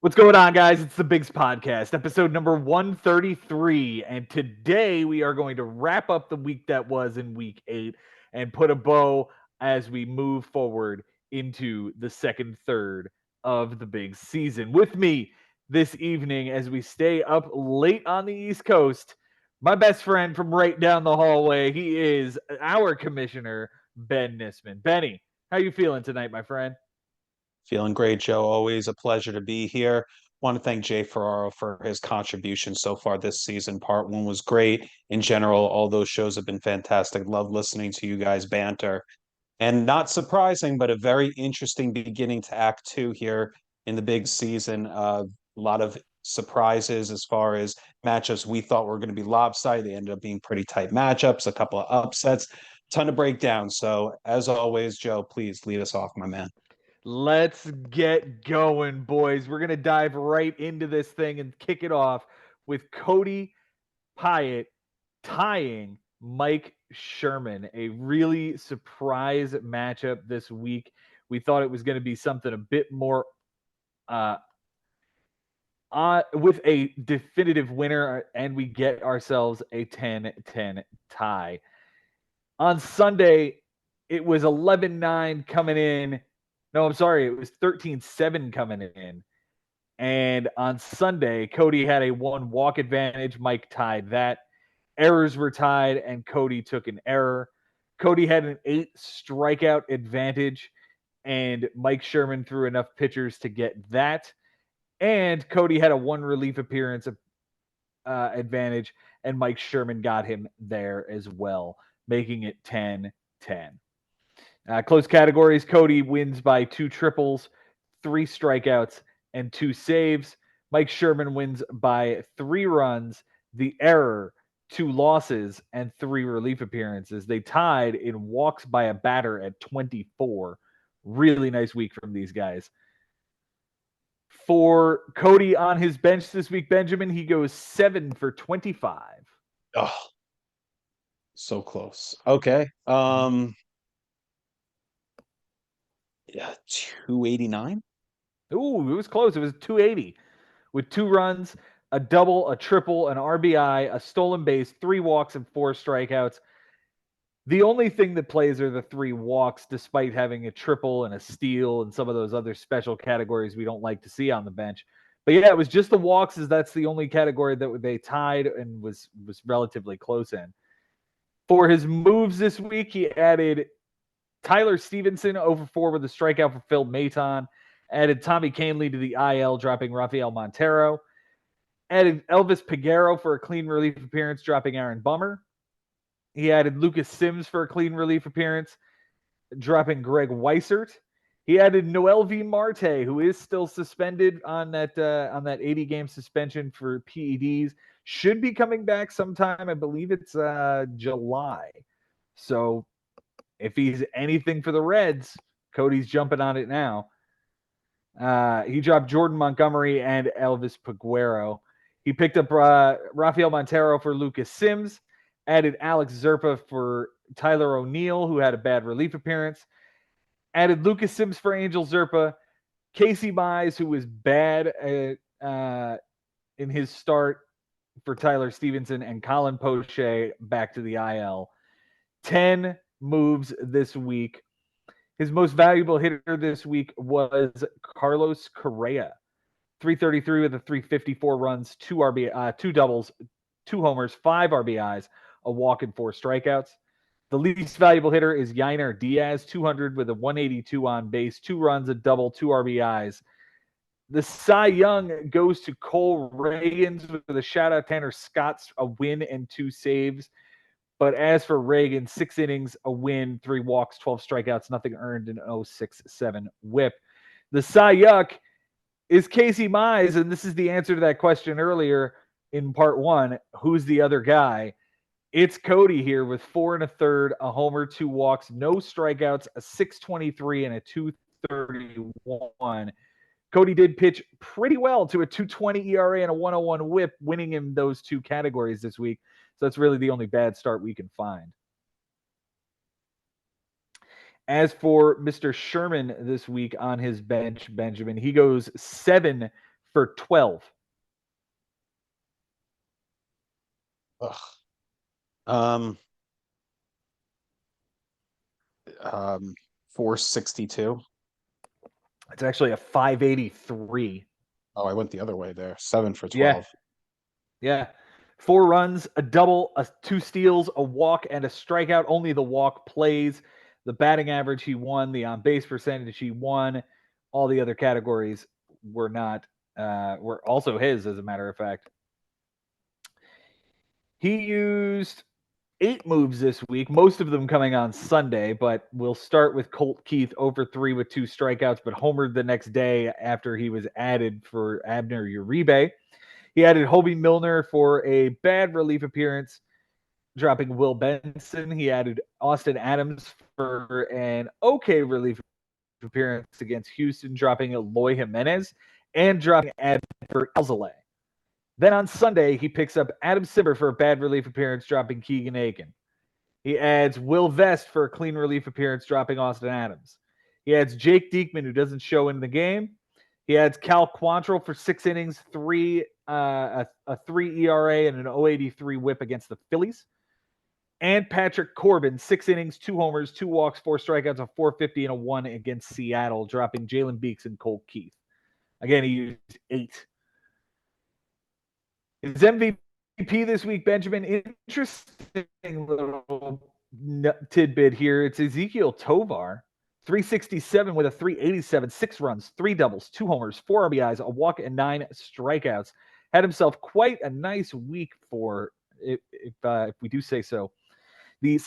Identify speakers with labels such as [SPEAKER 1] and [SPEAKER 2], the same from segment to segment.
[SPEAKER 1] What's going on, guys? It's the Bigs Podcast, episode number 133. And today we are going to wrap up the week that was in week 8 and put a bow as we move forward into the second third of the big season. With me this evening, as we stay up late on the East Coast, my best friend from right down the hallway. He is our commissioner, Ben Nisman. Benny, how you feeling tonight, my friend?
[SPEAKER 2] Feeling great, Joe. Always a pleasure to be here. Want to thank Jay Ferraro for his contribution so far this season. Part one was great. In general, all those shows have been fantastic. Love listening to you guys banter. And not surprising, but a very interesting beginning to Act Two here in the big season. A lot of surprises as far as matchups we thought were going to be lopsided. They ended up being pretty tight matchups, a couple of upsets, ton of breakdown. So, as always, Joe, please lead us off, my man.
[SPEAKER 1] Let's get going, boys. We're going to dive right into this thing and kick it off with Cody Piatt tying Mike Sherman. A really surprise matchup this week. We thought it was going to be something a bit more uh, with a definitive winner, and we get ourselves a 10-10 tie. On Sunday, it was 11-9 coming in. No, I'm sorry. It was 13-7 coming in. And on Sunday, Cody had a one walk advantage. Mike tied that. Errors were tied, and Cody took an error. Cody had an 8 strikeout advantage, and Mike Sherman threw enough pitchers to get that. And Cody had a one relief appearance advantage, and Mike Sherman got him there as well, making it 10-10. Close categories, Cody wins by 2 triples, 3 strikeouts, and 2 saves. Mike Sherman wins by 3 runs, the error, 2 losses, and 3 relief appearances. They tied in walks by a batter at 24. Really nice week from these guys. For Cody on his bench this week, Benjamin, he goes 7 for 25.
[SPEAKER 2] Oh, so close. Okay. Yeah, 289.
[SPEAKER 1] Ooh, it was close. It was 280 with 2 runs, a double, a triple, an RBI, a stolen base, 3 walks, and 4 strikeouts. The only thing that plays are the 3 walks, despite having a triple and a steal and some of those other special categories we don't like to see on the bench. But yeah, it was just the walks, as that's the only category that they tied and was relatively close in. For his moves this week, he added Tyler Stevenson over 4 with a strikeout for Phil Maton. Added Tommy Canley to the IL, dropping Rafael Montero. Added Elvis Peguero for a clean relief appearance, dropping Aaron Bummer. He added Lucas Sims for a clean relief appearance, dropping Greg Weissert. He added Noel V. Marte, who is still suspended on that 80-game suspension for PEDs. Should be coming back sometime. I believe it's July. So if he's anything for the Reds, Cody's jumping on it now. He dropped Jordan Montgomery and Elvis Peguero. He picked up Rafael Montero for Lucas Sims, added Alex Zerpa for Tyler O'Neill, who had a bad relief appearance, added Lucas Sims for Angel Zerpa, Casey Mize, who was bad in his start for Tyler Stevenson, and Colin Poche back to the IL. 10 moves this week. His most valuable hitter this week was Carlos Correa. 333 with a 354 runs, 2 doubles, 2 homers, 5 RBIs, a walk, and 4 strikeouts. The least valuable hitter is Yainer Diaz, 200 with a 182 on base, 2 runs, a double, 2 RBIs. The Cy Young goes to Cole Reagans with a shout out. Tanner Scott's a win and 2 saves. But as for Reagan, 6 innings, a win, 3 walks, 12 strikeouts, nothing earned, an 0.67 whip. The Cy Yuck is Casey Mize, and this is the answer to that question earlier in part 1. Who's the other guy? It's Cody here with 4 1/3, a homer, 2 walks, no strikeouts, a 6.23 and a 2.31. Cody did pitch pretty well to a 2.20 ERA and a 1.01 whip, winning him those 2 categories this week. So that's really the only bad start we can find. As for Mr. Sherman this week on his bench, Benjamin, he goes 7 for 12.
[SPEAKER 2] Ugh. Um, 462.
[SPEAKER 1] It's actually a 583.
[SPEAKER 2] Oh, I went the other way there. 7 for
[SPEAKER 1] Yeah,
[SPEAKER 2] 12.
[SPEAKER 1] yeah. 4 runs, a double, two steals, a walk, and a strikeout. Only the walk plays. The batting average he won. The on base percentage he won. All the other categories were not were also his, as a matter of fact. He used 8 moves this week, most of them coming on Sunday, but we'll start with Colt Keith over 3 with 2 strikeouts, but homered the next day after he was added for Abner Uribe. He added Hobie Milner for a bad relief appearance, dropping Will Benson. He added Austin Adams for an okay relief appearance against Houston, dropping Eloy Jimenez and dropping Adbert Alzolay. Then on Sunday, he picks up Adam Simber for a bad relief appearance, dropping Keegan Aiken. He adds Will Vest for a clean relief appearance, dropping Austin Adams. He adds Jake Diekman, who doesn't show in the game. He adds Cal Quantrill for 6 innings, a 3 ERA, and an 083 whip against the Phillies. And Patrick Corbin, 6 innings, 2 homers, 2 walks, 4 strikeouts, a 450, and a 1 against Seattle, dropping Jalen Beeks and Colt Keith. Again, he used 8. His MVP this week, Benjamin. Interesting little tidbit here. It's Ezekiel Tovar, 367 with a 387, 6 runs, 3 doubles, 2 homers, 4 RBIs, a walk, and 9 strikeouts. Had himself quite a nice week for, if we do say so. The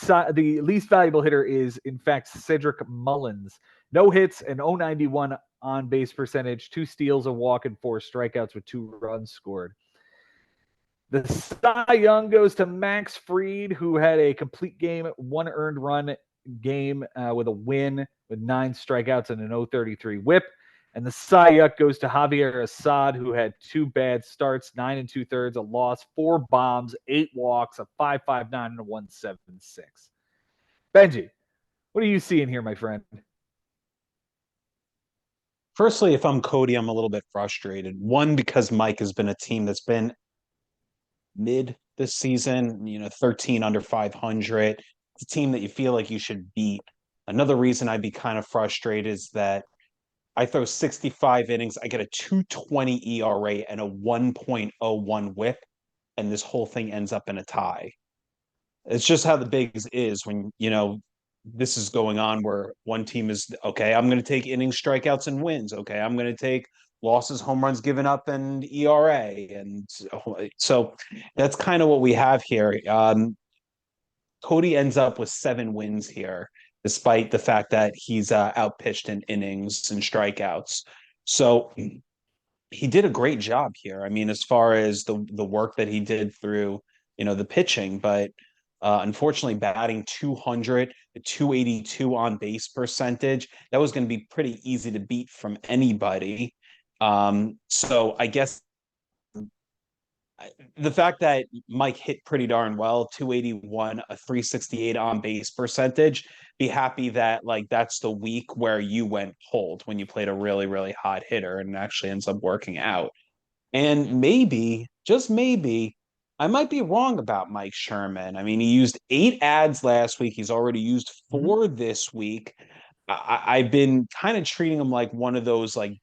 [SPEAKER 1] least valuable hitter is, in fact, Cedric Mullins. No hits, an 091 on base percentage, 2 steals, a walk, and 4 strikeouts with 2 runs scored. The Cy Young goes to Max Fried, who had a complete game, 1 earned run game with a win with 9 strikeouts and an 033 whip. And the Cy Young goes to Javier Assad, who had 2 bad starts, 9 2/3, a loss, 4 bombs, 8 walks, a 5.59 and a 1.76. Benji, what are you seeing here, my friend?
[SPEAKER 2] Firstly, if I'm Cody, I'm a little bit frustrated. One, because Mike has been a team that's been mid this season, 13 under 500. It's a team that you feel like you should beat. Another reason I'd be kind of frustrated is that I throw 65 innings, I get a 220 ERA and a 1.01 whip, and this whole thing ends up in a tie. It's just how the bigs is when, this is going on where one team is, okay, I'm going to take innings, strikeouts, and wins. Okay, I'm going to take losses, home runs given up, and ERA. And so that's kind of what we have here. Cody ends up with 7 wins here, despite the fact that he's outpitched in innings and strikeouts. So he did a great job here. I mean, as far as the work that he did through, the pitching, but unfortunately, batting 200, 282 on base percentage, that was going to be pretty easy to beat from anybody. So I guess the fact that Mike hit pretty darn well, 281, a 368 on base percentage, be happy that like that's the week where you went cold when you played a really, really hot hitter and it actually ends up working out. And maybe, just maybe, I might be wrong about Mike Sherman. I mean, he used 8 ads last week. He's already used 4 this week. I've been kind of treating him like one of those like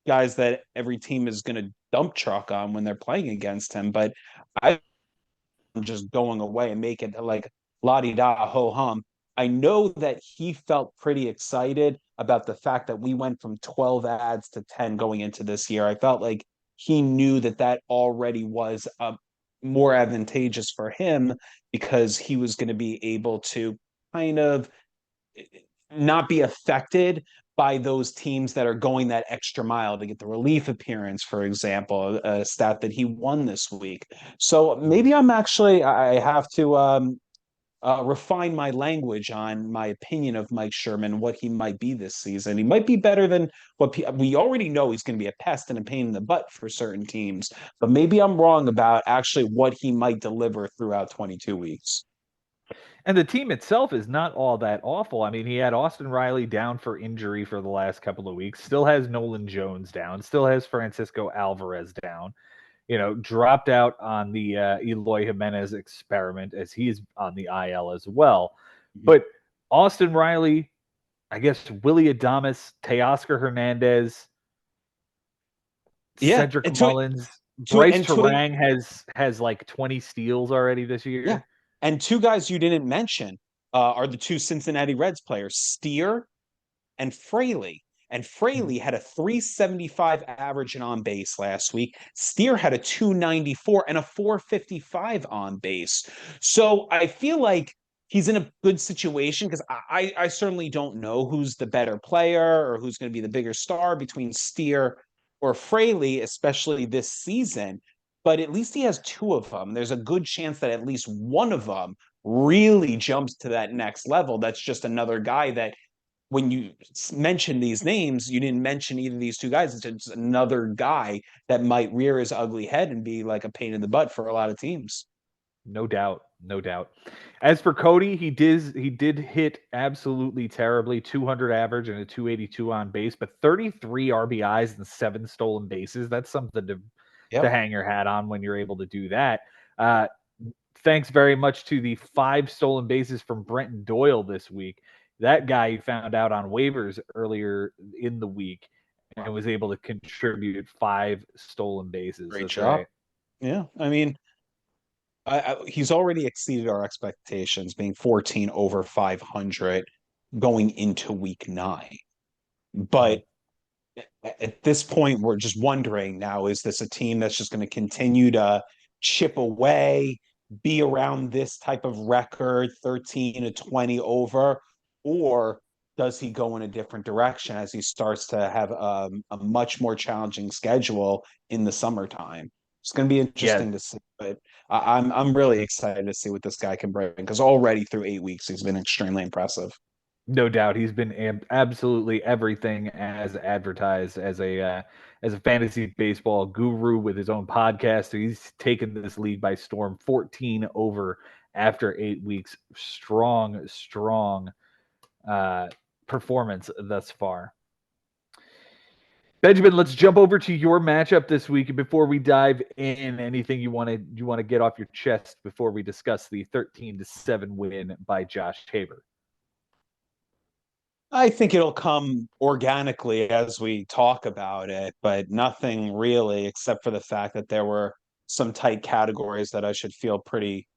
[SPEAKER 2] guys that every team is going to dump truck on when they're playing against him. But I'm just going away and make it like la di da ho hum. I know that he felt pretty excited about the fact that we went from 12 ads to 10 going into this year. I felt like he knew that that already was more advantageous for him because he was going to be able to kind of not be affected by those teams that are going that extra mile to get the relief appearance, for example, a stat that he won this week. So maybe I have to refine my language on my opinion of Mike Sherman, what he might be this season. He might be better than what we already know. He's going to be a pest and a pain in the butt for certain teams, but maybe I'm wrong about actually what he might deliver throughout 22 weeks.
[SPEAKER 1] And the team itself is not all that awful. I mean, he had Austin Riley down for injury for the last couple of weeks, still has Nolan Jones down, still has Francisco Alvarez down, dropped out on the Eloy Jimenez experiment as he's on the IL as well. But Austin Riley, I guess Willie Adames, Teoscar Hernandez,
[SPEAKER 2] Yeah,
[SPEAKER 1] Cedric
[SPEAKER 2] and
[SPEAKER 1] Mullins,
[SPEAKER 2] to
[SPEAKER 1] Bryce
[SPEAKER 2] and to a,
[SPEAKER 1] Terang has like 20 steals already this
[SPEAKER 2] yeah,
[SPEAKER 1] year.
[SPEAKER 2] and two guys you didn't mention are the two Cincinnati Reds players, Steer and Fraley. And
[SPEAKER 1] Mhm.
[SPEAKER 2] Fraley had a 375 average and on base last week. Steer had a 294 and a 455 on base. So I feel like he's in a good situation because I certainly don't know who's the better player or who's going to be the bigger star between Steer or Fraley, especially this season. But at least he has two of them. There's a good chance that at least one of them really jumps to that next level. That's just another guy that when you mention these names, you didn't mention either of these two guys. It's just another guy that might rear his ugly head and be like a pain in the butt for a lot of teams.
[SPEAKER 1] No doubt, no doubt. As for Cody, he did hit absolutely terribly, 200 average and a 282 on base, but 33 RBIs and 7 stolen bases. That's something to
[SPEAKER 2] Yep.
[SPEAKER 1] hang your hat on when you're able to do that. Uh, Thanks very much to the 5 stolen bases from Brenton Doyle this week. That guy you found out on waivers earlier in the week and was able to contribute 5 stolen bases.
[SPEAKER 2] Great
[SPEAKER 1] That's
[SPEAKER 2] job.
[SPEAKER 1] right.
[SPEAKER 2] Yeah. I mean, he's already exceeded our expectations, being 14 over 500 going into week 9.
[SPEAKER 1] Mhm.
[SPEAKER 2] But at this point, we're just wondering now, is this a team that's just going to continue to chip away, be around this type of record, 13 to 20 over, or does he go in a different direction as he starts to have a much more challenging schedule in the summertime? It's going to be
[SPEAKER 1] Yeah,
[SPEAKER 2] interesting to see, but I'm really excited to see what this guy can bring because already through 8 weeks he's been extremely impressive.
[SPEAKER 1] no doubt, he's been absolutely everything as advertised as a fantasy baseball guru with his own podcast. He's taken this league by storm, 14 over after 8 weeks. Strong, strong uh, performance thus far. Benjamin, let's jump over to your matchup this week. Before we dive in, anything you want to get off your chest before we discuss the 13-7 win by Josh Haber?
[SPEAKER 2] I think it'll come organically as we talk about it, but nothing really except for the fact that there were some tight categories that I should feel pretty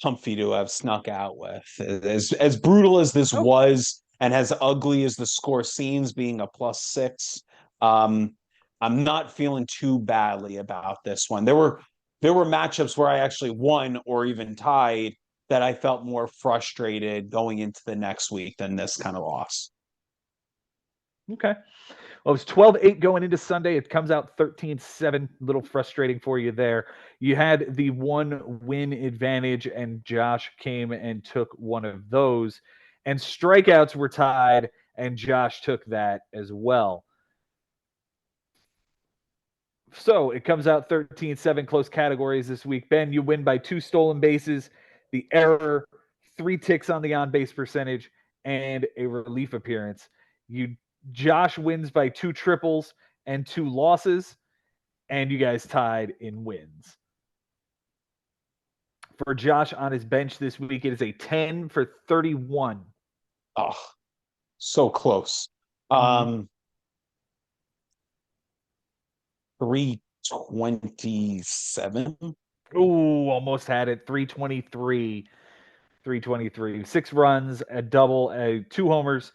[SPEAKER 2] comfy to have snuck out with. As brutal as this
[SPEAKER 1] Okay.
[SPEAKER 2] was, and as ugly as the score seems, being a +6, um, I'm not feeling too badly about this one. There were matchups where I actually won or even tied that I felt more frustrated going into the next week than this kind of loss.
[SPEAKER 1] Okay. Well, it was 12-8 going into Sunday. It comes out 13-7. A little frustrating for you there. You had the one win advantage, and Josh came and took one of those. And strikeouts were tied, and Josh took that as well. So it comes out 13-7, close categories this week. Ben, you win by 2 stolen bases, the error, 3 ticks on the on base percentage, and a relief appearance. Josh wins by 2 triples and 2 losses, and you guys tied in wins. For Josh on his bench this week, it is a 10 for 31.
[SPEAKER 2] Oh, so close.
[SPEAKER 1] Mm-hmm.
[SPEAKER 2] 327.
[SPEAKER 1] Ooh, almost had it. 323. 323. 6 runs, a double, 2 homers,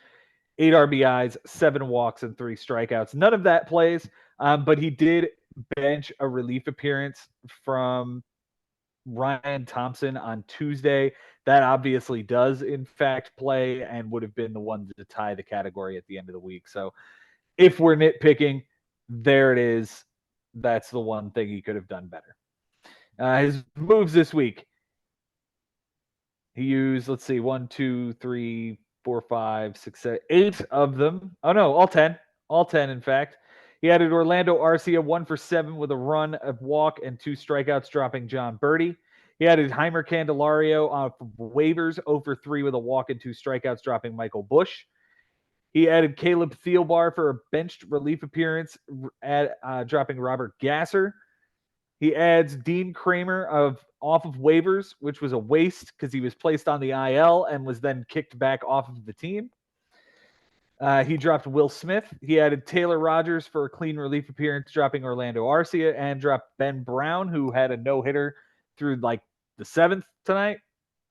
[SPEAKER 1] 8 RBIs, 7 walks, and 3 strikeouts. None of that plays, but he did bench a relief appearance from Ryan Thompson on Tuesday. That obviously does, in fact, play and would have been the one to tie the category at the end of the week. So if we're nitpicking, there it is. That's the one thing he could have done better. His moves this week. He used, let's see, 1, 2, 3, 4, 5, 6, 7, 8 of them. Oh no, all 10. All 10, in fact. He added Orlando Arcia 1 for 7 with a run, a walk, and 2 strikeouts, dropping John Birdie. He added Heimer Candelario for waivers, 0 for 3 with a walk and 2 strikeouts, dropping Michael Busch. He added Caleb Thielbar for a benched relief appearance, dropping Robert Gasser. He adds Dean Kramer off of waivers, which was a waste because he was placed on the IL and was then kicked back off of the team. He dropped Will Smith. He added Taylor Rogers for a clean relief appearance, dropping Orlando Arcia, and dropped Ben Brown, who had a no-hitter through like the 7th tonight.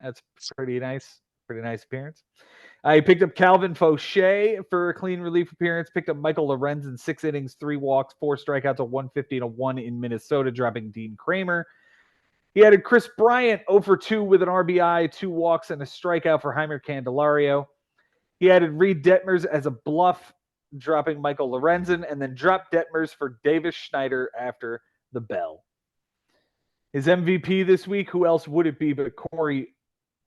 [SPEAKER 1] That's pretty nice. Pretty nice appearance. He picked up Calvin Fauché for a clean relief appearance. Picked up Michael Lorenz in 6 innings, 3 walks, 4 strikeouts, a 150 and a 1 in Minnesota, dropping Dean Kramer. He added Chris Bryant 0 for 2 with an RBI, 2 walks, and a strikeout for Heimer Candelario. He added Reed Detmers as a bluff, dropping Michael Lorenzen, and then dropped Detmers for Davis Schneider after the bell. His MVP this week, who else would it be but Corey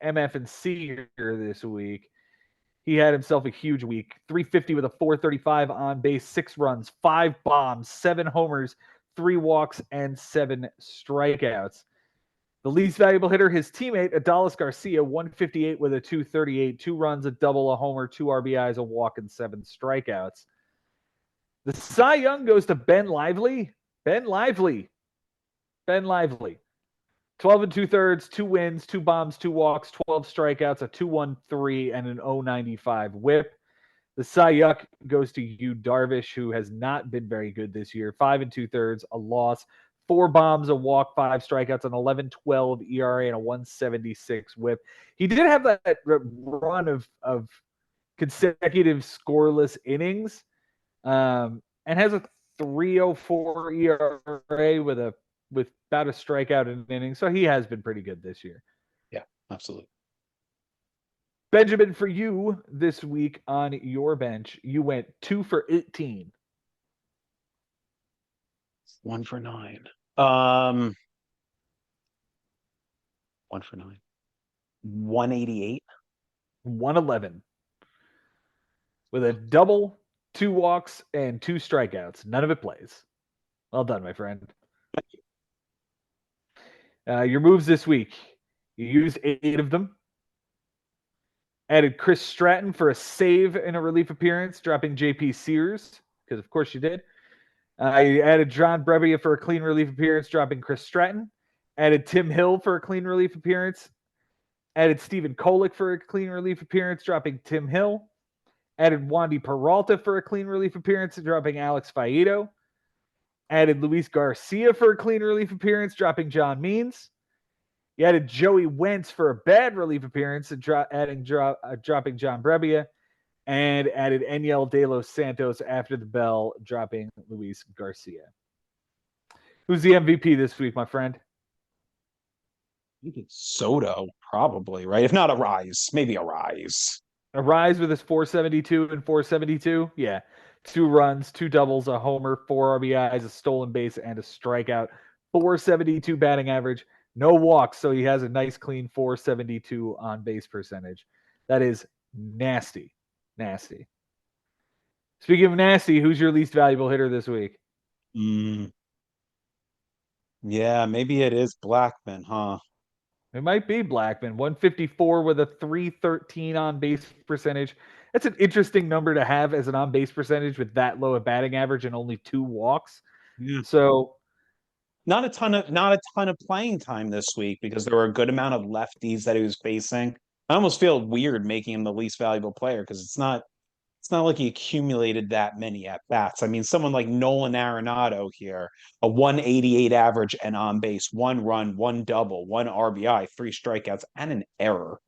[SPEAKER 1] MF and C this week? He had himself a huge week. 350 with a 435 on base, 6 runs, 5 bombs, 7 homers, 3 walks, and 7 strikeouts. The least valuable hitter, his teammate, Adolis Garcia, 158 with a 238, 2 runs, a double, a homer, 2 RBIs, a walk, and 7 strikeouts. The Cy Young goes to Ben Lively. Ben Lively. 12 and 2/3, 2 wins, 2 bombs, 2 walks, 12 strikeouts, a 2.13, and an 0.95 whip. The Cy Young goes to Yu Darvish, who has not been very good this year. 5 and 2/3, a loss, 4 bombs, a walk, 5 strikeouts, an 11.12 ERA, and a 1.76 whip. He did have that run of consecutive scoreless innings, and has a 3.04 ERA with about a strikeout in an inning. So he has been pretty good this year.
[SPEAKER 2] Yeah, absolutely.
[SPEAKER 1] Benjamin, for you this week on your bench, you went 2 for 18.
[SPEAKER 2] 1 for 9. 1 for 9. 188.
[SPEAKER 1] 111. With a double, 2 walks, and 2 strikeouts. None of it plays. Well done, my friend. Your moves this week. You used 8 of them. Added Chris Stratton for a save in a relief appearance, dropping JP Sears, because of course you did. You added John Brebbia for a clean relief appearance, dropping Chris Stratton. Added Tim Hill for a clean relief appearance. Added Stephen Kolek for a clean relief appearance, dropping Tim Hill. Added Wandy Peralta for a clean relief appearance, dropping Alex Faedo. Added Luis Garcia for a clean relief appearance, dropping John Means. You added Joey Wentz for a bad relief appearance, dropping John Brebbia. And added Eniel De Los Santos after the bell, dropping Luis Garcia. Who's the MVP this week, my friend?
[SPEAKER 2] I think it's Soto, probably, right? If not a Rise, maybe a Rise.
[SPEAKER 1] A Rise with his 472 and 472. Yeah. 2 runs, 2 doubles, a homer, 4 RBIs, a stolen base, and a strikeout. 472 batting average. No walks, so he has a nice clean 472 on base percentage. That is nasty. Nasty. Speaking of nasty, who's your least valuable hitter this week?
[SPEAKER 2] Yeah, maybe it is Blackman, huh?
[SPEAKER 1] It might be Blackman. 154 with a 313 on base percentage. That's an interesting number to have as an on base percentage with that low a batting average and only 2 walks.
[SPEAKER 2] Yeah.
[SPEAKER 1] So
[SPEAKER 2] not a ton of playing time this week because there were a good amount of lefties that he was facing. I almost feel weird making him the least valuable player because it's not like he accumulated that many at bats. I mean, someone like Nolan Arenado here, a 188 average and on base, 1 run, 1 double, 1 RBI, 3 strikeouts, and an error.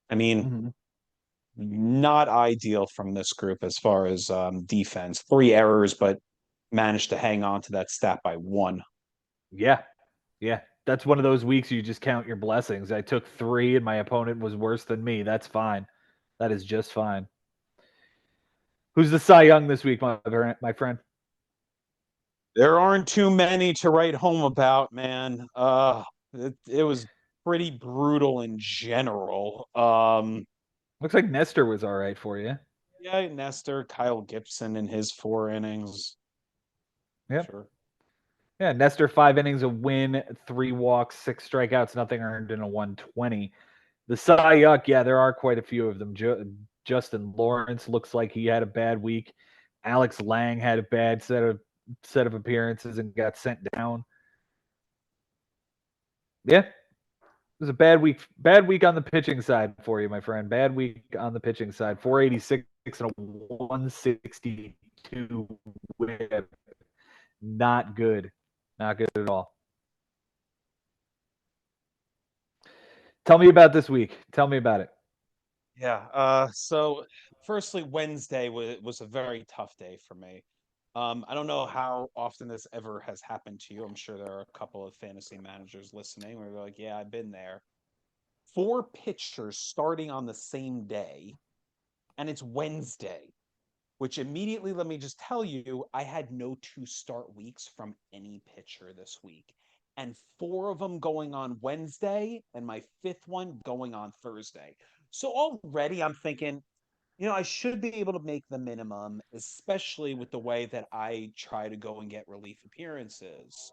[SPEAKER 2] I mean, not ideal from this group as far as defense. 3 errors, but managed to hang on to that stat by 1.
[SPEAKER 1] yeah. That's one of those weeks you just count your blessings. I took 3 and my opponent was worse than me. That's fine. That is just fine. Who's the Cy Young this week, my friend?
[SPEAKER 2] There aren't too many to write home about, man. It was pretty brutal in general.
[SPEAKER 1] Looks like Nestor was all right for you.
[SPEAKER 2] Yeah, Nestor, Kyle Gibson in his 4 innings.
[SPEAKER 1] Yep.
[SPEAKER 2] Sure.
[SPEAKER 1] Yeah, Nestor 5 innings, a win, 3 walks, 6 strikeouts, nothing earned in a 120. The Cy Yuck, yeah, there are quite a few of them. Justin Lawrence looks like he had a bad week. Alex Lang had a bad set of appearances and got sent down. Yeah, it was a bad week. Bad week on the pitching side for you, my friend. Bad week on the pitching side. 486 and a 162 whip. Not good. Not good at all. Tell me about this week. Tell me about it.
[SPEAKER 2] Yeah. So firstly, Wednesday was a very tough day for me. I don't know how often this ever has happened to you. I'm sure there are a couple of fantasy managers listening where they're like, yeah, I've been there. Four pitchers starting on the same day, and it's Wednesday, which immediately, let me just tell you, I had no 2 start weeks from any pitcher this week. And four of them going on Wednesday, and my fifth one going on Thursday. So already I'm thinking, I should be able to make the minimum, especially with the way that I try to go and get relief appearances.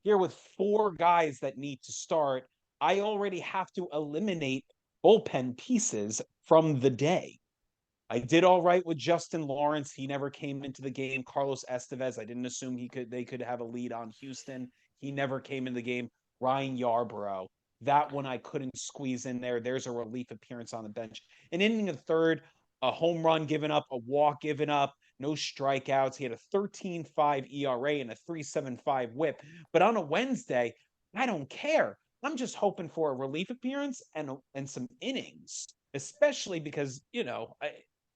[SPEAKER 2] Here with four guys that need to start, I already have to eliminate bullpen pieces from the day. I did all right with Justin Lawrence. He never came into the game. Carlos Estevez, I didn't assume they could have a lead on Houston. He never came in the game. Ryan Yarbrough, that one I couldn't squeeze in there. There's a relief appearance on the bench. An inning of third, a home run given up, a walk given up, no strikeouts. He had a 13.5 ERA and a 3.75 whip. But on a Wednesday, I don't care. I'm just hoping for a relief appearance and some innings, especially because,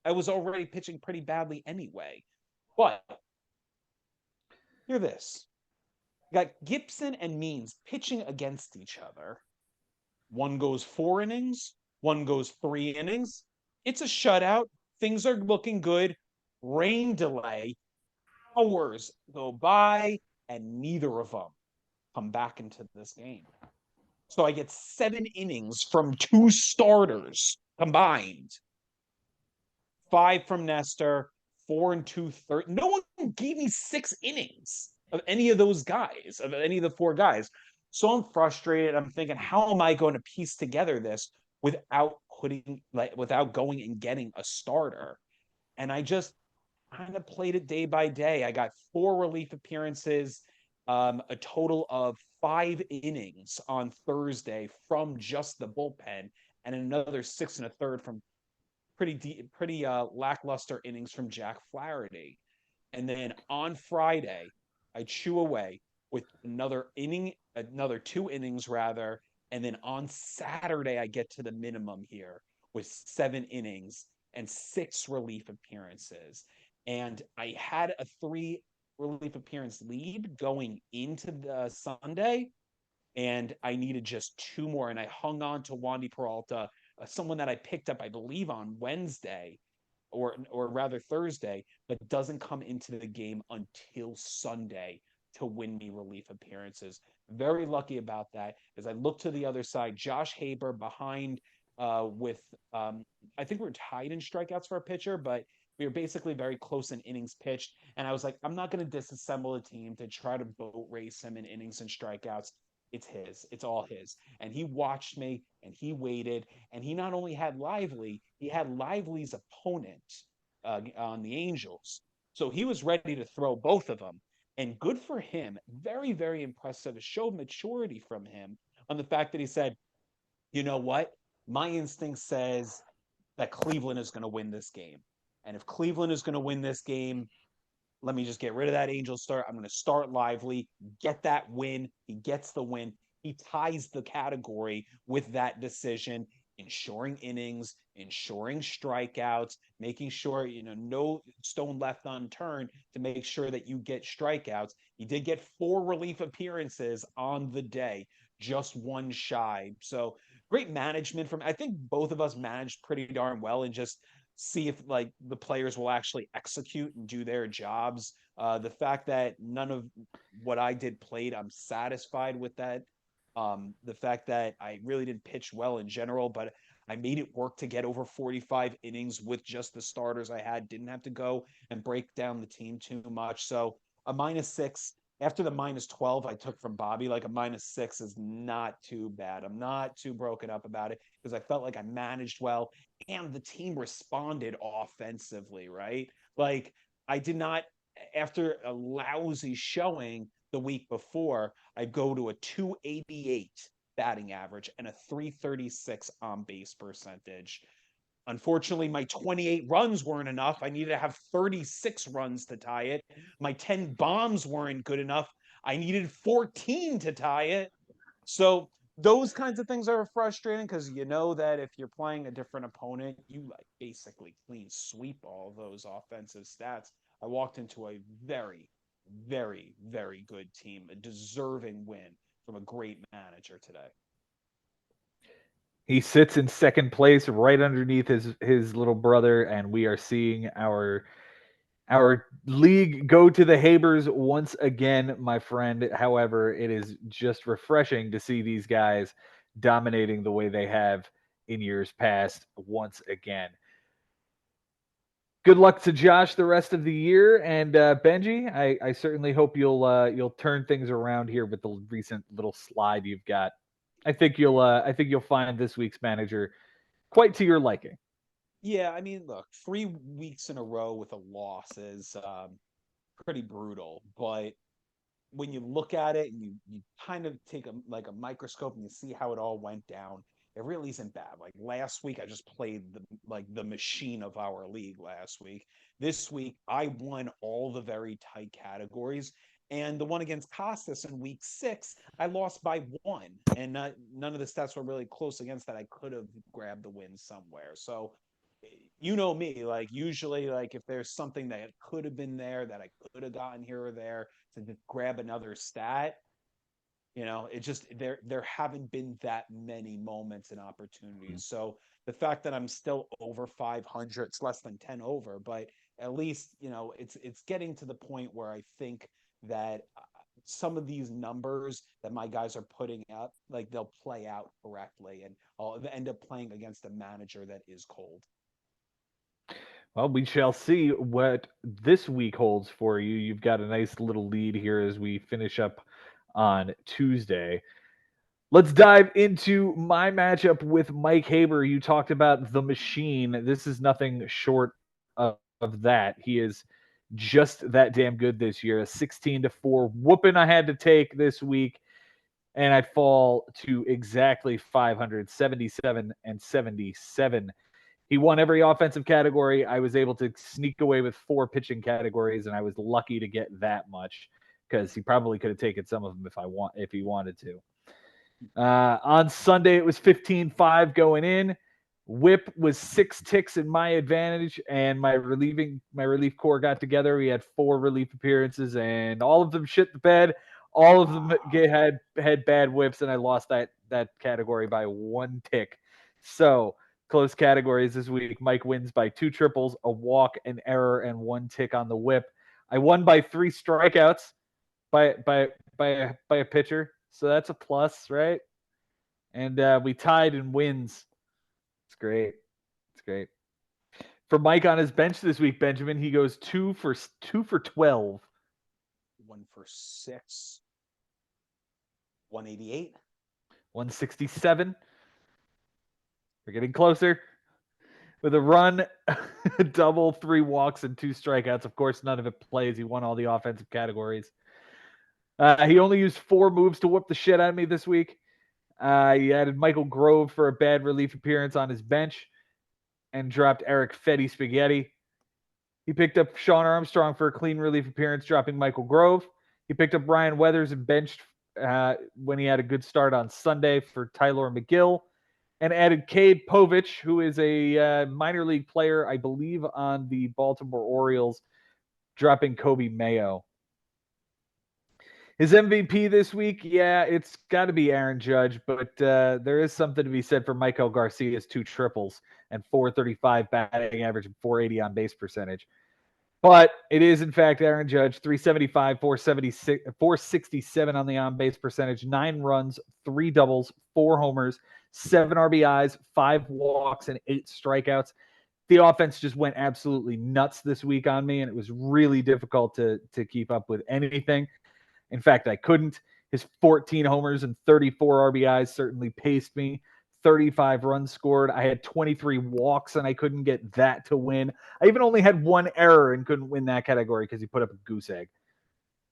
[SPEAKER 2] I was already pitching pretty badly anyway. But hear this. You got Gibson and Means pitching against each other. One goes 4 innings, one goes 3 innings. It's a shutout. Things are looking good. Rain delay. Hours go by, and neither of them come back into this game. So I get 7 innings from 2 starters combined. 5 from Nestor, 4 and 2/3. No one gave me 6 innings of any of those guys, of any of the 4 guys. So I'm frustrated. I'm thinking, how am I going to piece together this without going and getting a starter? And I just kind of played it day by day. I got 4 relief appearances, a total of 5 innings on Thursday from just the bullpen, and another 6 1/3 from pretty lackluster innings from Jack Flaherty. And then on Friday, I chew away with another 2 innings rather. And then on Saturday, I get to the minimum here with 7 innings and 6 relief appearances. And I had a 3 relief appearance lead going into the Sunday, and I needed just 2 more. And I hung on to Wandy Peralta, someone that I picked up, I believe, on Wednesday or rather Thursday, but doesn't come into the game until Sunday to win me relief appearances. Very lucky about that. As I look to the other side, Josh Haber behind with I think we're tied in strikeouts for a pitcher, but we were basically very close in innings pitched. And I was like, I'm not going to disassemble a team to try to boat race him in innings and strikeouts. It's his. It's all his. And he watched me and he waited. And he not only had Lively, he had Lively's opponent on the Angels. So he was ready to throw both of them. And good for him. Very, very impressive. It showed maturity from him on the fact that he said, you know what? My instinct says that Cleveland is going to win this game. And if Cleveland is going to win this game, let me just get rid of that Angel start. I'm going to start Lively, get that win. He gets the win. He ties the category with that decision, ensuring innings, ensuring strikeouts, making sure, no stone left unturned to make sure that you get strikeouts. He did get 4 relief appearances on the day, just one shy. So great management from, I think both of us managed pretty darn well, and just see if like the players will actually execute and do their jobs. The fact that none of what I did played, I'm satisfied with that. The fact that I really didn't pitch well in general, but I made it work to get over 45 innings with just the starters I had. Didn't have to go and break down the team too much. So a -6, after the -12 I took from Bobby, like a -6 is not too bad. I'm not too broken up about it because I felt like I managed well and the team responded offensively, right? Like I did not, after a lousy showing the week before, I go to a 288 batting average and a 336 on base percentage. Unfortunately, my 28 runs weren't enough. I needed to have 36 runs to tie it. My 10 bombs weren't good enough. I needed 14 to tie it. So those kinds of things are frustrating because you know that if you're playing a different opponent, you like basically clean sweep all those offensive stats. I walked into a very, very, very good team, a deserving win from a great manager today.
[SPEAKER 1] He sits in second place right underneath his little brother, and we are seeing our league go to the Habers once again, my friend. However, it is just refreshing to see these guys dominating the way they have in years past once again. Good luck to Josh the rest of the year, and Benji, I certainly hope you'll turn things around here with the recent little slide you've got. I think you'll find this week's manager quite to your liking.
[SPEAKER 2] Yeah, I mean, look, 3 weeks in a row with a loss is pretty brutal. But when you look at it and you kind of take a microscope and you see how it all went down, it really isn't bad. Like last week, I just played the machine of our league last week. This week, I won all the very tight categories. And the one against Costas in week 6, I lost by 1. And none of the stats were really close against that. I could have grabbed the win somewhere. So you know me, like usually like if there's something that could have been there that I could have gotten here or there to just grab another stat, it just there haven't been that many moments and opportunities. So the fact that I'm still over 500, it's less than 10 over, but at least it's getting to the point where I think that some of these numbers that my guys are putting up, like they'll play out correctly, and I'll end up playing against a manager that is cold.
[SPEAKER 1] Well, we shall see what this week holds for you. You've got a nice little lead here as we finish up on Tuesday. Let's dive into my matchup with Mike Haber. You talked about the machine. This is nothing short of that. He is just that damn good this year. A 16-4 whooping I had to take this week, and I fall to exactly 577 and 77. He won every offensive category. I was able to sneak away with 4 pitching categories, and I was lucky to get that much because he probably could have taken some of them if he wanted to. On Sunday, it was 15-5 going in. Whip was 6 ticks in my advantage, and my relief corps got together. We had 4 relief appearances, and all of them shit the bed. All of them had bad whips, and I lost that category by 1 tick. So close categories this week. Mike wins by 2 triples, a walk, an error, and 1 tick on the whip. I won by 3 strikeouts by a pitcher, so that's a plus, right? And we tied in wins. It's great. It's great. For Mike on his bench this week, Benjamin, he goes 2 for 12.
[SPEAKER 2] 1 for 6. 188.
[SPEAKER 1] 167. We're getting closer. With a run, a double, 3 walks, and 2 strikeouts. Of course, none of it plays. He won all the offensive categories. He only used 4 moves to whoop the shit out of me this week. He added Michael Grove for a bad relief appearance on his bench and dropped Eric Fetty Spaghetti. He picked up Sean Armstrong for a clean relief appearance, dropping Michael Grove. He picked up Ryan Weathers and benched when he had a good start on Sunday for Tyler McGill, and added Cade Povich, who is a minor league player, I believe, on the Baltimore Orioles, dropping Kobe Mayo. His MVP this week, yeah, it's got to be Aaron Judge, but there is something to be said for Michael Garcia's 2 triples and 435 batting average and 480 on base percentage. But it is, in fact, Aaron Judge, 375, 476, 467 on the on base percentage, 9 runs, 3 doubles, 4 homers, 7 RBIs, 5 walks, and 8 strikeouts. The offense just went absolutely nuts this week on me, and it was really difficult to keep up with anything. In fact, I couldn't. His 14 homers and 34 RBIs certainly paced me. 35 runs scored. I had 23 walks and I couldn't get that to win. I even only had one error and couldn't win that category because he put up a goose egg.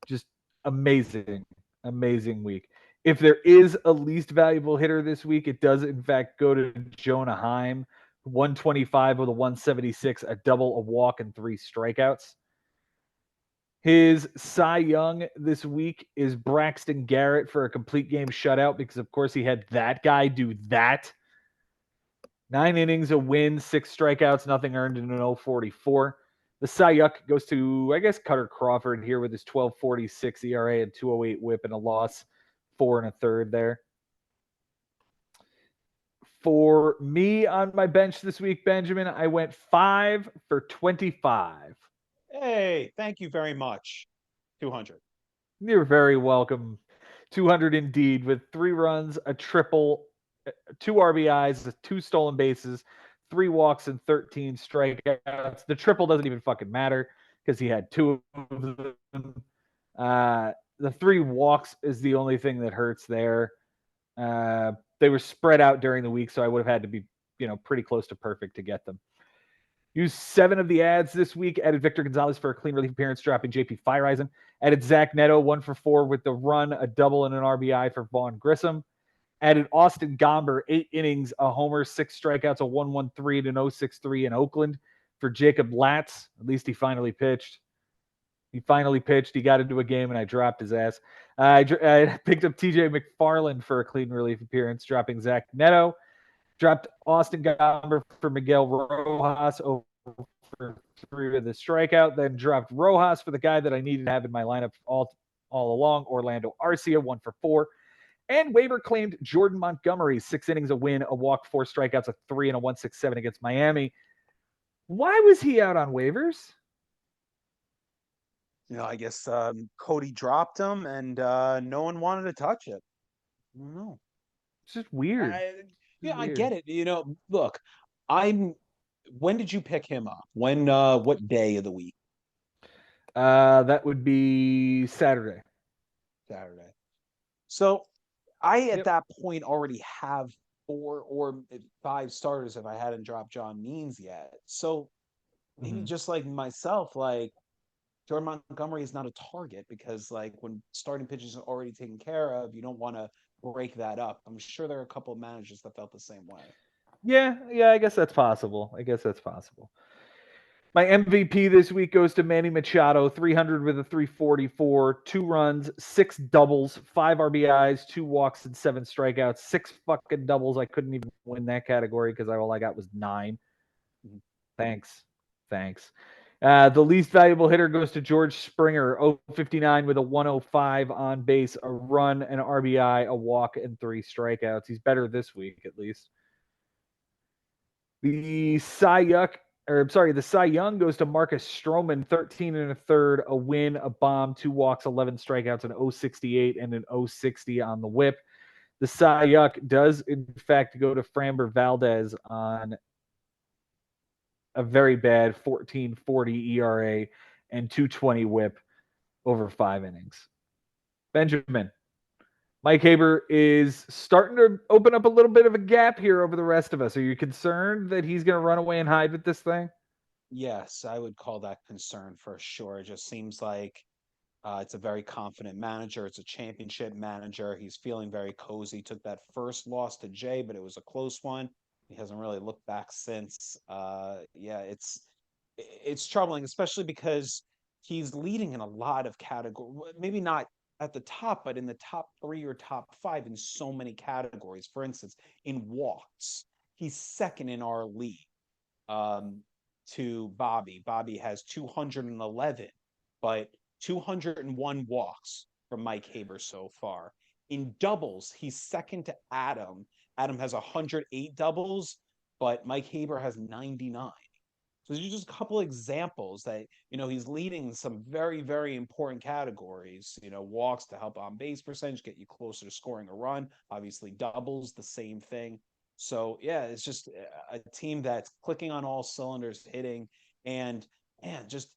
[SPEAKER 1] Just amazing, amazing week. If there is a least valuable hitter this week, it does in fact go to Jonah Heim, 125 with a 176, a double, a walk, and 3 strikeouts. His Cy Young this week is Braxton Garrett for a complete game shutout because, of course, he had that guy do that. 9 innings, a win, 6 strikeouts, nothing earned in an 0.44. The Cy Young goes to, I guess, Cutter Crawford here with his 12.46 ERA and 2.08 WHIP and a loss, 4 1/3 there. For me on my bench this week, Benjamin, I went 5 for 25.
[SPEAKER 2] Hey, thank you very much. 200.
[SPEAKER 1] You're very welcome. 200 indeed, with 3 runs, a triple, 2 RBIs, 2 stolen bases, 3 walks, and 13 strikeouts. The triple doesn't even fucking matter because he had 2 of them. The 3 walks is the only thing that hurts there. They were spread out during the week, so I would have had to be, pretty close to perfect to get them. Used 7 of the ads this week. Added Victor Gonzalez for a clean relief appearance, dropping JP Fireisen. Added Zach Neto, 1 for 4 with the run, a double, and an RBI for Vaughn Grissom. Added Austin Gomber, 8 innings, a homer, 6 strikeouts, a 1.13 and an 0.63 in Oakland for Jacob Latz. At least he finally pitched. He got into a game, and I dropped his ass. I picked up TJ McFarland for a clean relief appearance, dropping Zach Neto. Dropped Austin Gomber for Miguel Rojas over for 3 with a strikeout. Then dropped Rojas for the guy that I needed to have in my lineup all along, Orlando Arcia, 1 for 4. And waiver claimed Jordan Montgomery, 6 innings, a win, a walk, 4 strikeouts, a 3 and a 1.67 against Miami. Why was he out on waivers?
[SPEAKER 2] I guess Cody dropped him and no one wanted to touch it. I don't know.
[SPEAKER 1] It's just weird.
[SPEAKER 2] I get it. Look, when did you pick him up? What day of the week?
[SPEAKER 1] That would be Saturday.
[SPEAKER 2] Saturday. So at that point already have 4 or 5 starters if I hadn't dropped John Means yet. So maybe just like myself, like Jordan Montgomery is not a target because like when starting pitchers are already taken care of, you don't want to break that up. I'm sure there are a couple of managers that felt the same way.
[SPEAKER 1] Yeah, I guess that's possible. My MVP this week goes to Manny Machado, 300 with a 344, 2 runs, 6 doubles, 5 RBIs, 2 walks, and 7 strikeouts. 6 fucking doubles. I couldn't even win that category because all I got was 9. Thanks. The least valuable hitter goes to George Springer, 0.59 with a 105 on base, a run, an RBI, a walk, and 3 strikeouts. He's better this week, at least. The Cy Young goes to Marcus Stroman, 13 1/3, a win, a bomb, 2 walks, 11 strikeouts, an 0.68 and an 0.60 on the whip. The Cy Young does, in fact, go to Framber Valdez on a very bad 14.40 ERA and 2.20 whip over 5 innings. Benjamin, Mike Haber is starting to open up a little bit of a gap here over the rest of us. Are you concerned that he's going to run away and hide with this thing?
[SPEAKER 2] Yes, I would call that concern for sure. It just seems like it's a very confident manager. It's a championship manager. He's feeling very cozy. Took that first loss to Jay, but it was a close one. He hasn't really looked back since. It's troubling, especially because he's leading in a lot of categories. Maybe not at the top, but in the top 3 or top 5 in so many categories. For instance, in walks, he's second in our league to Bobby. Bobby has 211, but 201 walks from Mike Haber so far. In doubles, he's second to Adam. Adam has 108 doubles, but Mike Haber has 99. So these are just a couple examples that, he's leading some very, very important categories, walks to help on base percentage, get you closer to scoring a run. Obviously, doubles, the same thing. So, yeah, it's just a team that's clicking on all cylinders, hitting, and just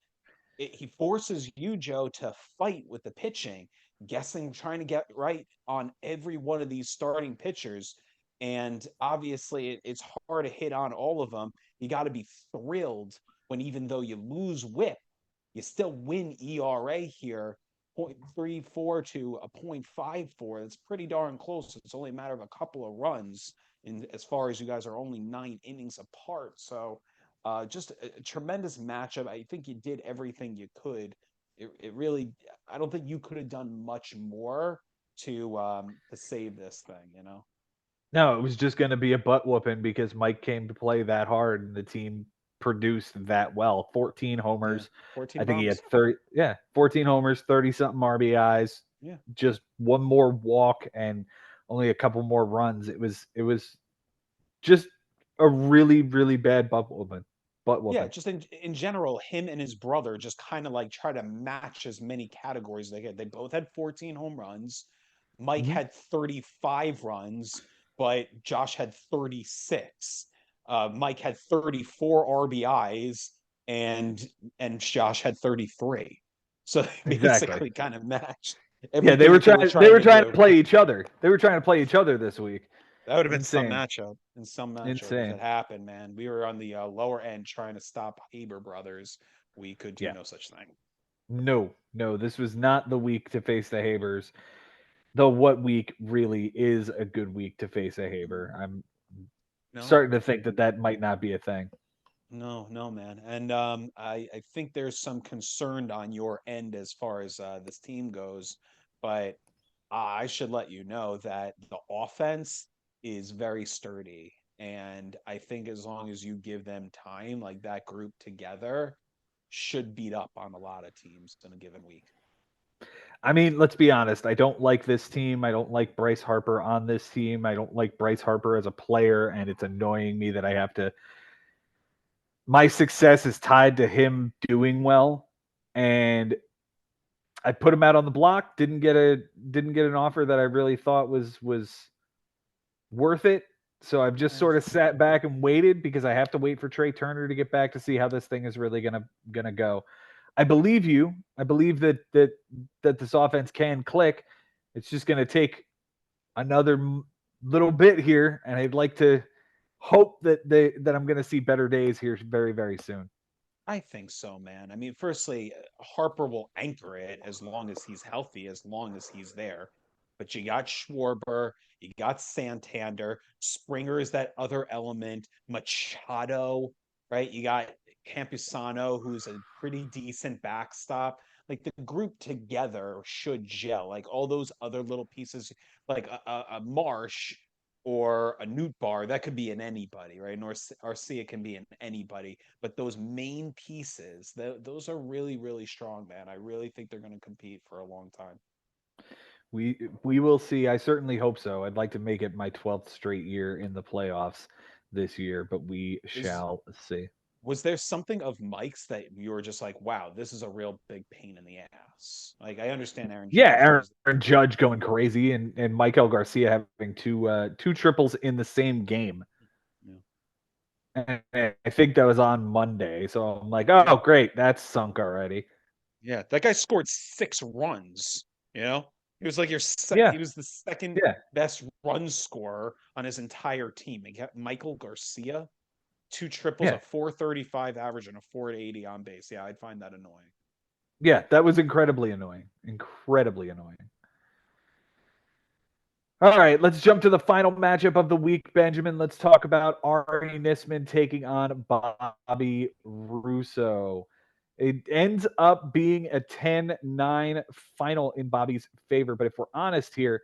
[SPEAKER 2] he forces you, Joe, to fight with the pitching, guessing, trying to get right on every one of these starting pitchers. And obviously, it's hard to hit on all of them. You got to be thrilled when, even though you lose whip, you still win ERA here, 0.34 to a 0.54. That's pretty darn close. It's only a matter of a couple of runs, in as far as you guys are only 9 innings apart. So just a tremendous matchup. I think you did everything you could. It really, I don't think you could have done much more to save this thing. You know.
[SPEAKER 1] No, it was just going to be a butt whooping because Mike came to play that hard and the team produced that well. 14
[SPEAKER 2] Yeah,
[SPEAKER 1] homers.
[SPEAKER 2] 14
[SPEAKER 1] I think he had
[SPEAKER 2] bombs.
[SPEAKER 1] 30, yeah, 14 homers, 30 something RBIs,
[SPEAKER 2] Yeah.
[SPEAKER 1] just one more walk and only a couple more runs. It was just a really, really bad butt whooping. Butt
[SPEAKER 2] Yeah,
[SPEAKER 1] whooping.
[SPEAKER 2] just in general, him and his brother just kind of like try to match as many categories as they get. They both had 14 home runs. Mike
[SPEAKER 1] Mhm.
[SPEAKER 2] had 35 runs, but Josh had 36. Mike had 34 RBIs, and Josh had 33. So they
[SPEAKER 1] Exactly.
[SPEAKER 2] basically kind of matched
[SPEAKER 1] Yeah,
[SPEAKER 2] everything that they were
[SPEAKER 1] they
[SPEAKER 2] trying
[SPEAKER 1] were
[SPEAKER 2] to
[SPEAKER 1] trying to
[SPEAKER 2] do.
[SPEAKER 1] play each other. They were trying to play each other this week.
[SPEAKER 2] That would have been some
[SPEAKER 1] Insane.
[SPEAKER 2] matchup. In some matchup, if it
[SPEAKER 1] Insane.
[SPEAKER 2] happened, man, we were on the lower end trying to stop Haber brothers. We could do
[SPEAKER 1] Yeah.
[SPEAKER 2] no such thing.
[SPEAKER 1] No, no, this was not the week to face the Habers. Though what week really is a good week to face a Haber? I'm
[SPEAKER 2] No,
[SPEAKER 1] starting to think that that might not be a thing.
[SPEAKER 2] no, no, man. And I think there's some concern on your end as far as this team goes, but I should let you know that the offense is very sturdy. And I think as long as you give them time, like that group together should beat up on a lot of teams in a given week.
[SPEAKER 1] I mean, let's be honest. I don't like this team. I don't like Bryce Harper on this team. I don't like Bryce Harper as a player, and it's annoying me that I have to. My success is tied to him doing well, and I put him out on the block. Didn't get an offer that I really thought was worth it. So I've just
[SPEAKER 2] I
[SPEAKER 1] sort of
[SPEAKER 2] understand.
[SPEAKER 1] sat back and waited because I have to wait for Trey Turner to get back to see how this thing is really gonna go. I believe you. I believe that this offense can click. It's just gonna take another little bit here, and I'd like to hope that I'm gonna see better days here very very soon.
[SPEAKER 2] I think so, man. I mean, firstly, Harper will anchor it as long as he's healthy, as long as he's there. But you got Schwarber, you got Santander, Springer is that other element, Machado, right? You got Campusano, who's a pretty decent backstop. Like the group together should gel. Like all those other little pieces, like a Marsh or a Newt Bar, that could be in anybody, right? Nor Arcia can be in anybody, but those main pieces, those are really, really strong, man. I really think they're going to compete for a long time.
[SPEAKER 1] We will see. I certainly hope so. I'd like to make it my 12th straight year in the playoffs this year, but we
[SPEAKER 2] Is
[SPEAKER 1] shall see.
[SPEAKER 2] Was there something of Mike's that you were just like, wow, this is a real big pain in the ass? Like I understand Aaron
[SPEAKER 1] Yeah,
[SPEAKER 2] Judge, but was
[SPEAKER 1] Aaron Judge going crazy and Michael Garcia having two triples in the same game.
[SPEAKER 2] yeah,
[SPEAKER 1] And I think that was on Monday. So I'm like,
[SPEAKER 2] yeah,
[SPEAKER 1] oh great, that's sunk already.
[SPEAKER 2] yeah. That guy scored 6 runs. You know, he was like
[SPEAKER 1] Yeah,
[SPEAKER 2] he was the second
[SPEAKER 1] yeah,
[SPEAKER 2] best run scorer on his entire team. He got Michael Garcia, two triples, a
[SPEAKER 1] yeah.
[SPEAKER 2] 435 average, and a 480 on base. Yeah, I'd find that annoying.
[SPEAKER 1] Yeah, that was incredibly annoying. Incredibly annoying. All right, let's jump to the final matchup of the week, Benjamin. Let's talk about Ari Nisman taking on Bobby Russo. It ends up being a 10-9 final in Bobby's favor. But if we're honest here,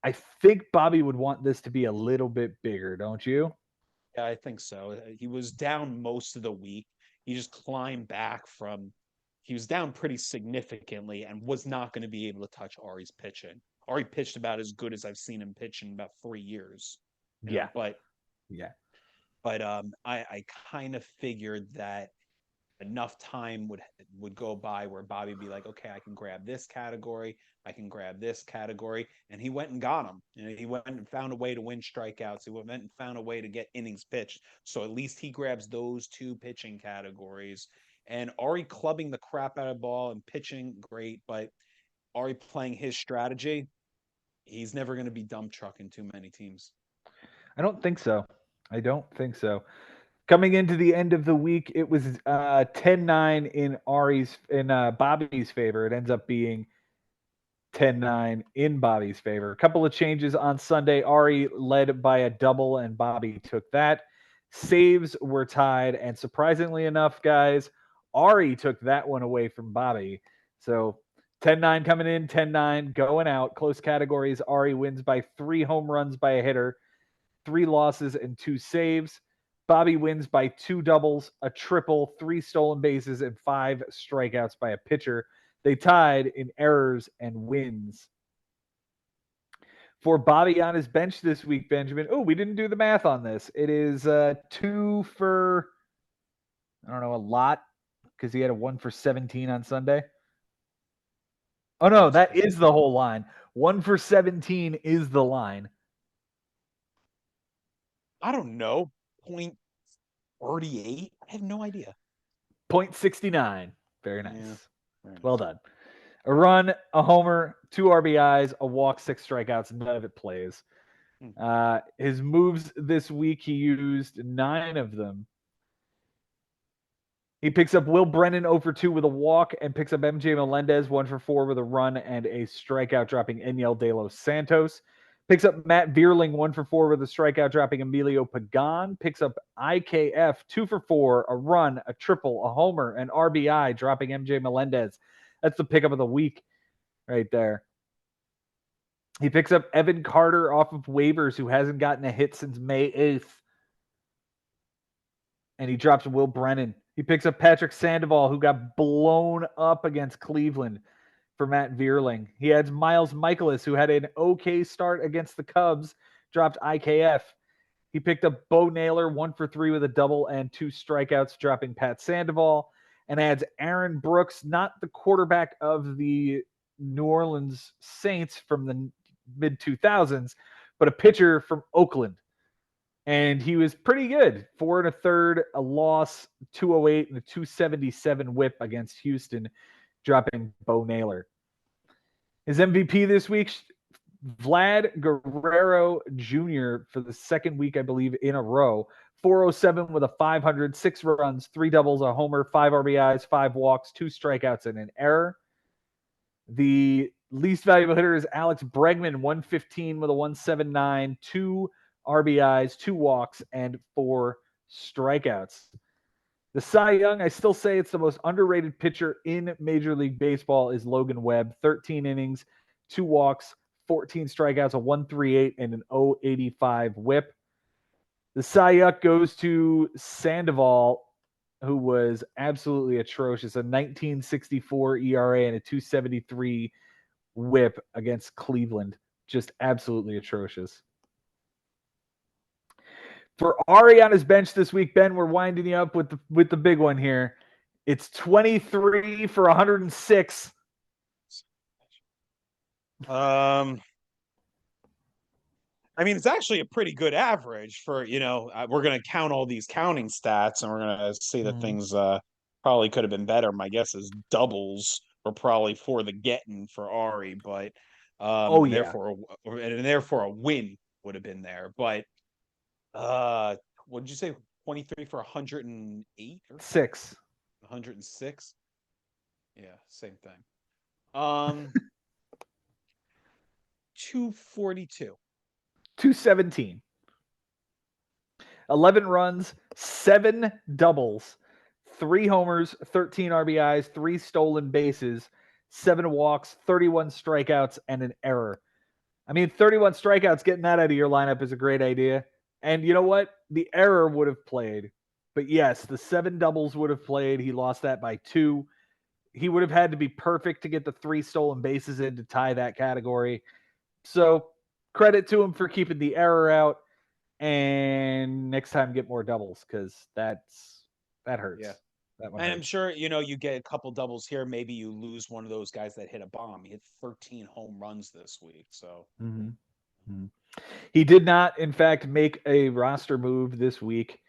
[SPEAKER 1] I think Bobby would want this to be a little bit bigger, don't you?
[SPEAKER 2] Yeah, I think so. He was down most of the week. He just climbed back from. He was down pretty significantly and was not going to be able to touch Ari's pitching. Ari pitched about as good as I've seen him pitch in about 3 years, you know.
[SPEAKER 1] Yeah, yeah,
[SPEAKER 2] But I kind of figured that enough time would go by where Bobby would be like, okay, I can grab this category, I can grab this category, and he went and got them. You know, he went and found a way to win strikeouts. He went and found a way to get innings pitched. So at least he grabs those two pitching categories, And Ari clubbing the crap out of the ball and pitching great, but Ari playing his strategy, he's never going to be dump trucking too many teams.
[SPEAKER 1] I don't think so. I don't think so. Coming into the end of the week, it was 10-9 in Bobby's favor. It ends up being 10-9 in Bobby's favor. A couple of changes on Sunday. Ari led by a double, and Bobby took that. Saves were tied, and surprisingly enough, guys, Ari took that one away from Bobby. So 10-9 coming in, 10-9 going out. Close categories. Ari wins by 3 home runs by a hitter, 3 losses, and 2 saves. Bobby wins by 2 doubles, a triple, 3 stolen bases, and 5 strikeouts by a pitcher. They tied in errors and wins. For Bobby on his bench this week, Benjamin. Oh, we didn't do the math on this. It is 2 for, I don't know, a lot, because he had a 1 for 17 on Sunday. Oh, no, that is the whole line. 1 for 17 is the line.
[SPEAKER 2] I don't know. 0.38? I have no idea.
[SPEAKER 1] 0.69. Very nice.
[SPEAKER 2] Yeah, very nice.
[SPEAKER 1] Well done. A run, a homer, 2 RBIs, a walk, 6 strikeouts. None of it plays. His moves this week, he used 9 of them. He picks up Will Brennan 0 for 2 with a walk, and picks up MJ Melendez 1 for 4 with a run and a strikeout, dropping Enyel De Los Santos. Picks up Matt Vierling 1 for 4 with a strikeout, dropping Emilio Pagan. Picks up IKF 2 for 4, a run, a triple, a homer, an RBI, dropping MJ Melendez. That's the pickup of the week right there. He picks up Evan Carter off of waivers, who hasn't gotten a hit since May 8th. And he drops Will Brennan. He picks up Patrick Sandoval, who got blown up against Cleveland, for Matt Vierling. He adds Miles Michaelis, who had an okay start against the Cubs, dropped IKF. He picked up Bo Naylor 1 for 3 with a double and 2 strikeouts, dropping Pat Sandoval, and adds Aaron Brooks, not the quarterback of the New Orleans Saints from the mid 2000s, but a pitcher from Oakland. And he was pretty good. 4 1/3, a loss, 208, and a 277 whip against Houston, dropping Bo Naylor. His MVP this week, Vlad Guerrero Jr., for the second week, I believe, in a row. 407 with a 500, 6 runs, 3 doubles, a homer, 5 RBIs, 5 walks, 2 strikeouts, and an error. The least valuable hitter is Alex Bregman, 115 with a 179, 2 RBIs, 2 walks, and 4 strikeouts. The Cy Young, I still say it's the most underrated pitcher in Major League Baseball, is Logan Webb. 13 innings, 2 walks, 14 strikeouts, a 138, and an 085 whip. The Cy Young goes to Sandoval, who was absolutely atrocious. A 1964 ERA and a 273 whip against Cleveland. Just absolutely atrocious. For Ari on his bench this week, Ben, we're winding you up with the big one here. It's 23 for 106.
[SPEAKER 2] I mean, it's actually a pretty good average for, we're going to count all these counting stats and we're going to see that things probably could have been better. My guess is doubles were probably for the getting for Ari, but therefore a win would have been there. But what did you say? 23 for 108 or
[SPEAKER 1] 6.
[SPEAKER 2] 106? Yeah, same thing. 242.
[SPEAKER 1] 217. 11 runs, 7 doubles, 3 homers, 13 RBIs, 3 stolen bases, 7 walks, 31 strikeouts, and an error. I mean, 31 strikeouts, getting that out of your lineup is a great idea. And you know what? The error would have played. But yes, the 7 doubles would have played. He lost that by 2. He would have had to be perfect to get the 3 stolen bases in to tie that category. So credit to him for keeping the error out. And next time, get more doubles, because that hurts.
[SPEAKER 2] Yeah.
[SPEAKER 1] That one
[SPEAKER 2] and
[SPEAKER 1] hurts.
[SPEAKER 2] I'm sure, you get a couple doubles here. Maybe you lose one of those guys that hit a bomb. He hit 13 home runs this week. So
[SPEAKER 1] He did not, in fact, make a roster move this week.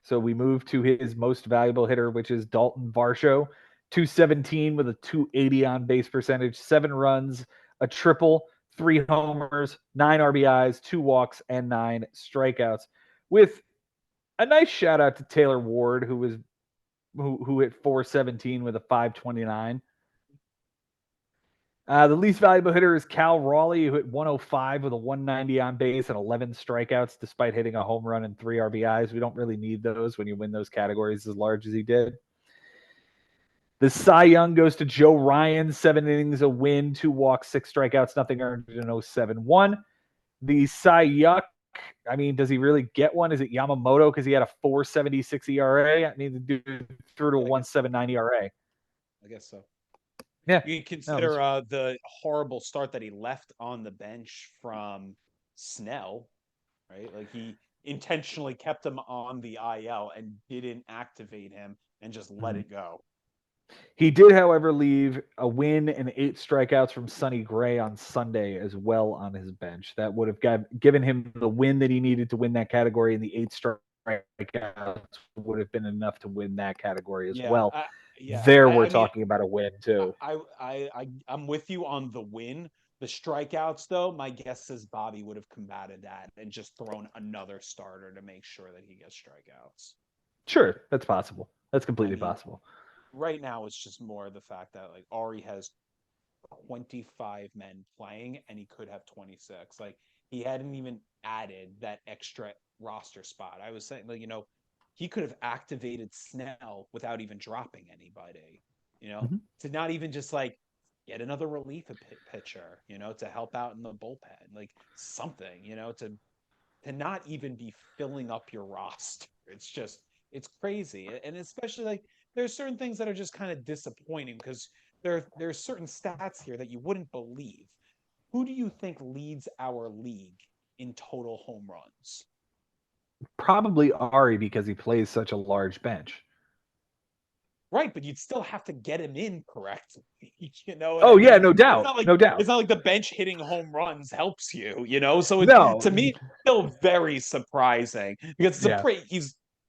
[SPEAKER 1] So we move to his most valuable hitter, which is Dalton Varsho, 217 with a 280 on base percentage, 7 runs, a triple, 3 homers, 9 RBIs, 2 walks, and 9 strikeouts. With a nice shout out to Taylor Ward, who hit 417 with a 529. The least valuable hitter is Cal Raleigh, who hit 105 with a 190 on base and 11 strikeouts, despite hitting a home run and 3 RBIs. We don't really need those when you win those categories as large as he did. The Cy Young goes to Joe Ryan, 7 innings, a win, 2 walks, 6 strikeouts, nothing earned in 0.71. The Cy Yuck, I mean, does he really get one? Is it Yamamoto because he had a 4.76 ERA? I mean, the dude threw to a 1.79 ERA.
[SPEAKER 2] I guess so.
[SPEAKER 1] Yeah.
[SPEAKER 2] You consider the horrible start that he left on the bench from Snell, right? Like he intentionally kept him on the IL and didn't activate him and just let it go.
[SPEAKER 1] He did, however, leave a win and 8 strikeouts from Sonny Gray on Sunday as well on his bench. That would have given him the win that he needed to win that category, and the 8 strikeouts would have been enough to win that category as well. We're talking about a win too.
[SPEAKER 2] I'm with you on the win. The strikeouts, though, my guess is Bobby would have combated that and just thrown another starter to make sure that he gets strikeouts.
[SPEAKER 1] Sure, that's possible. That's completely possible.
[SPEAKER 2] Right now, it's just more the fact that like Ari has 25 men playing and he could have 26. Like he hadn't even added that extra roster spot. I was saying, like, he could have activated Snell without even dropping anybody, to not even just like get another relief pitcher, to help out in the bullpen, like something, to not even be filling up your roster. It's crazy. And especially like there's certain things that are just kind of disappointing because there's certain stats here that you wouldn't believe. Who do you think leads our league in total home runs?
[SPEAKER 1] Probably Ari because he plays such a large bench.
[SPEAKER 2] Right, but you'd still have to get him in correctly.
[SPEAKER 1] Oh, yeah, no doubt. No doubt.
[SPEAKER 2] It's not like the bench hitting home runs helps you, So to me, it's still very surprising because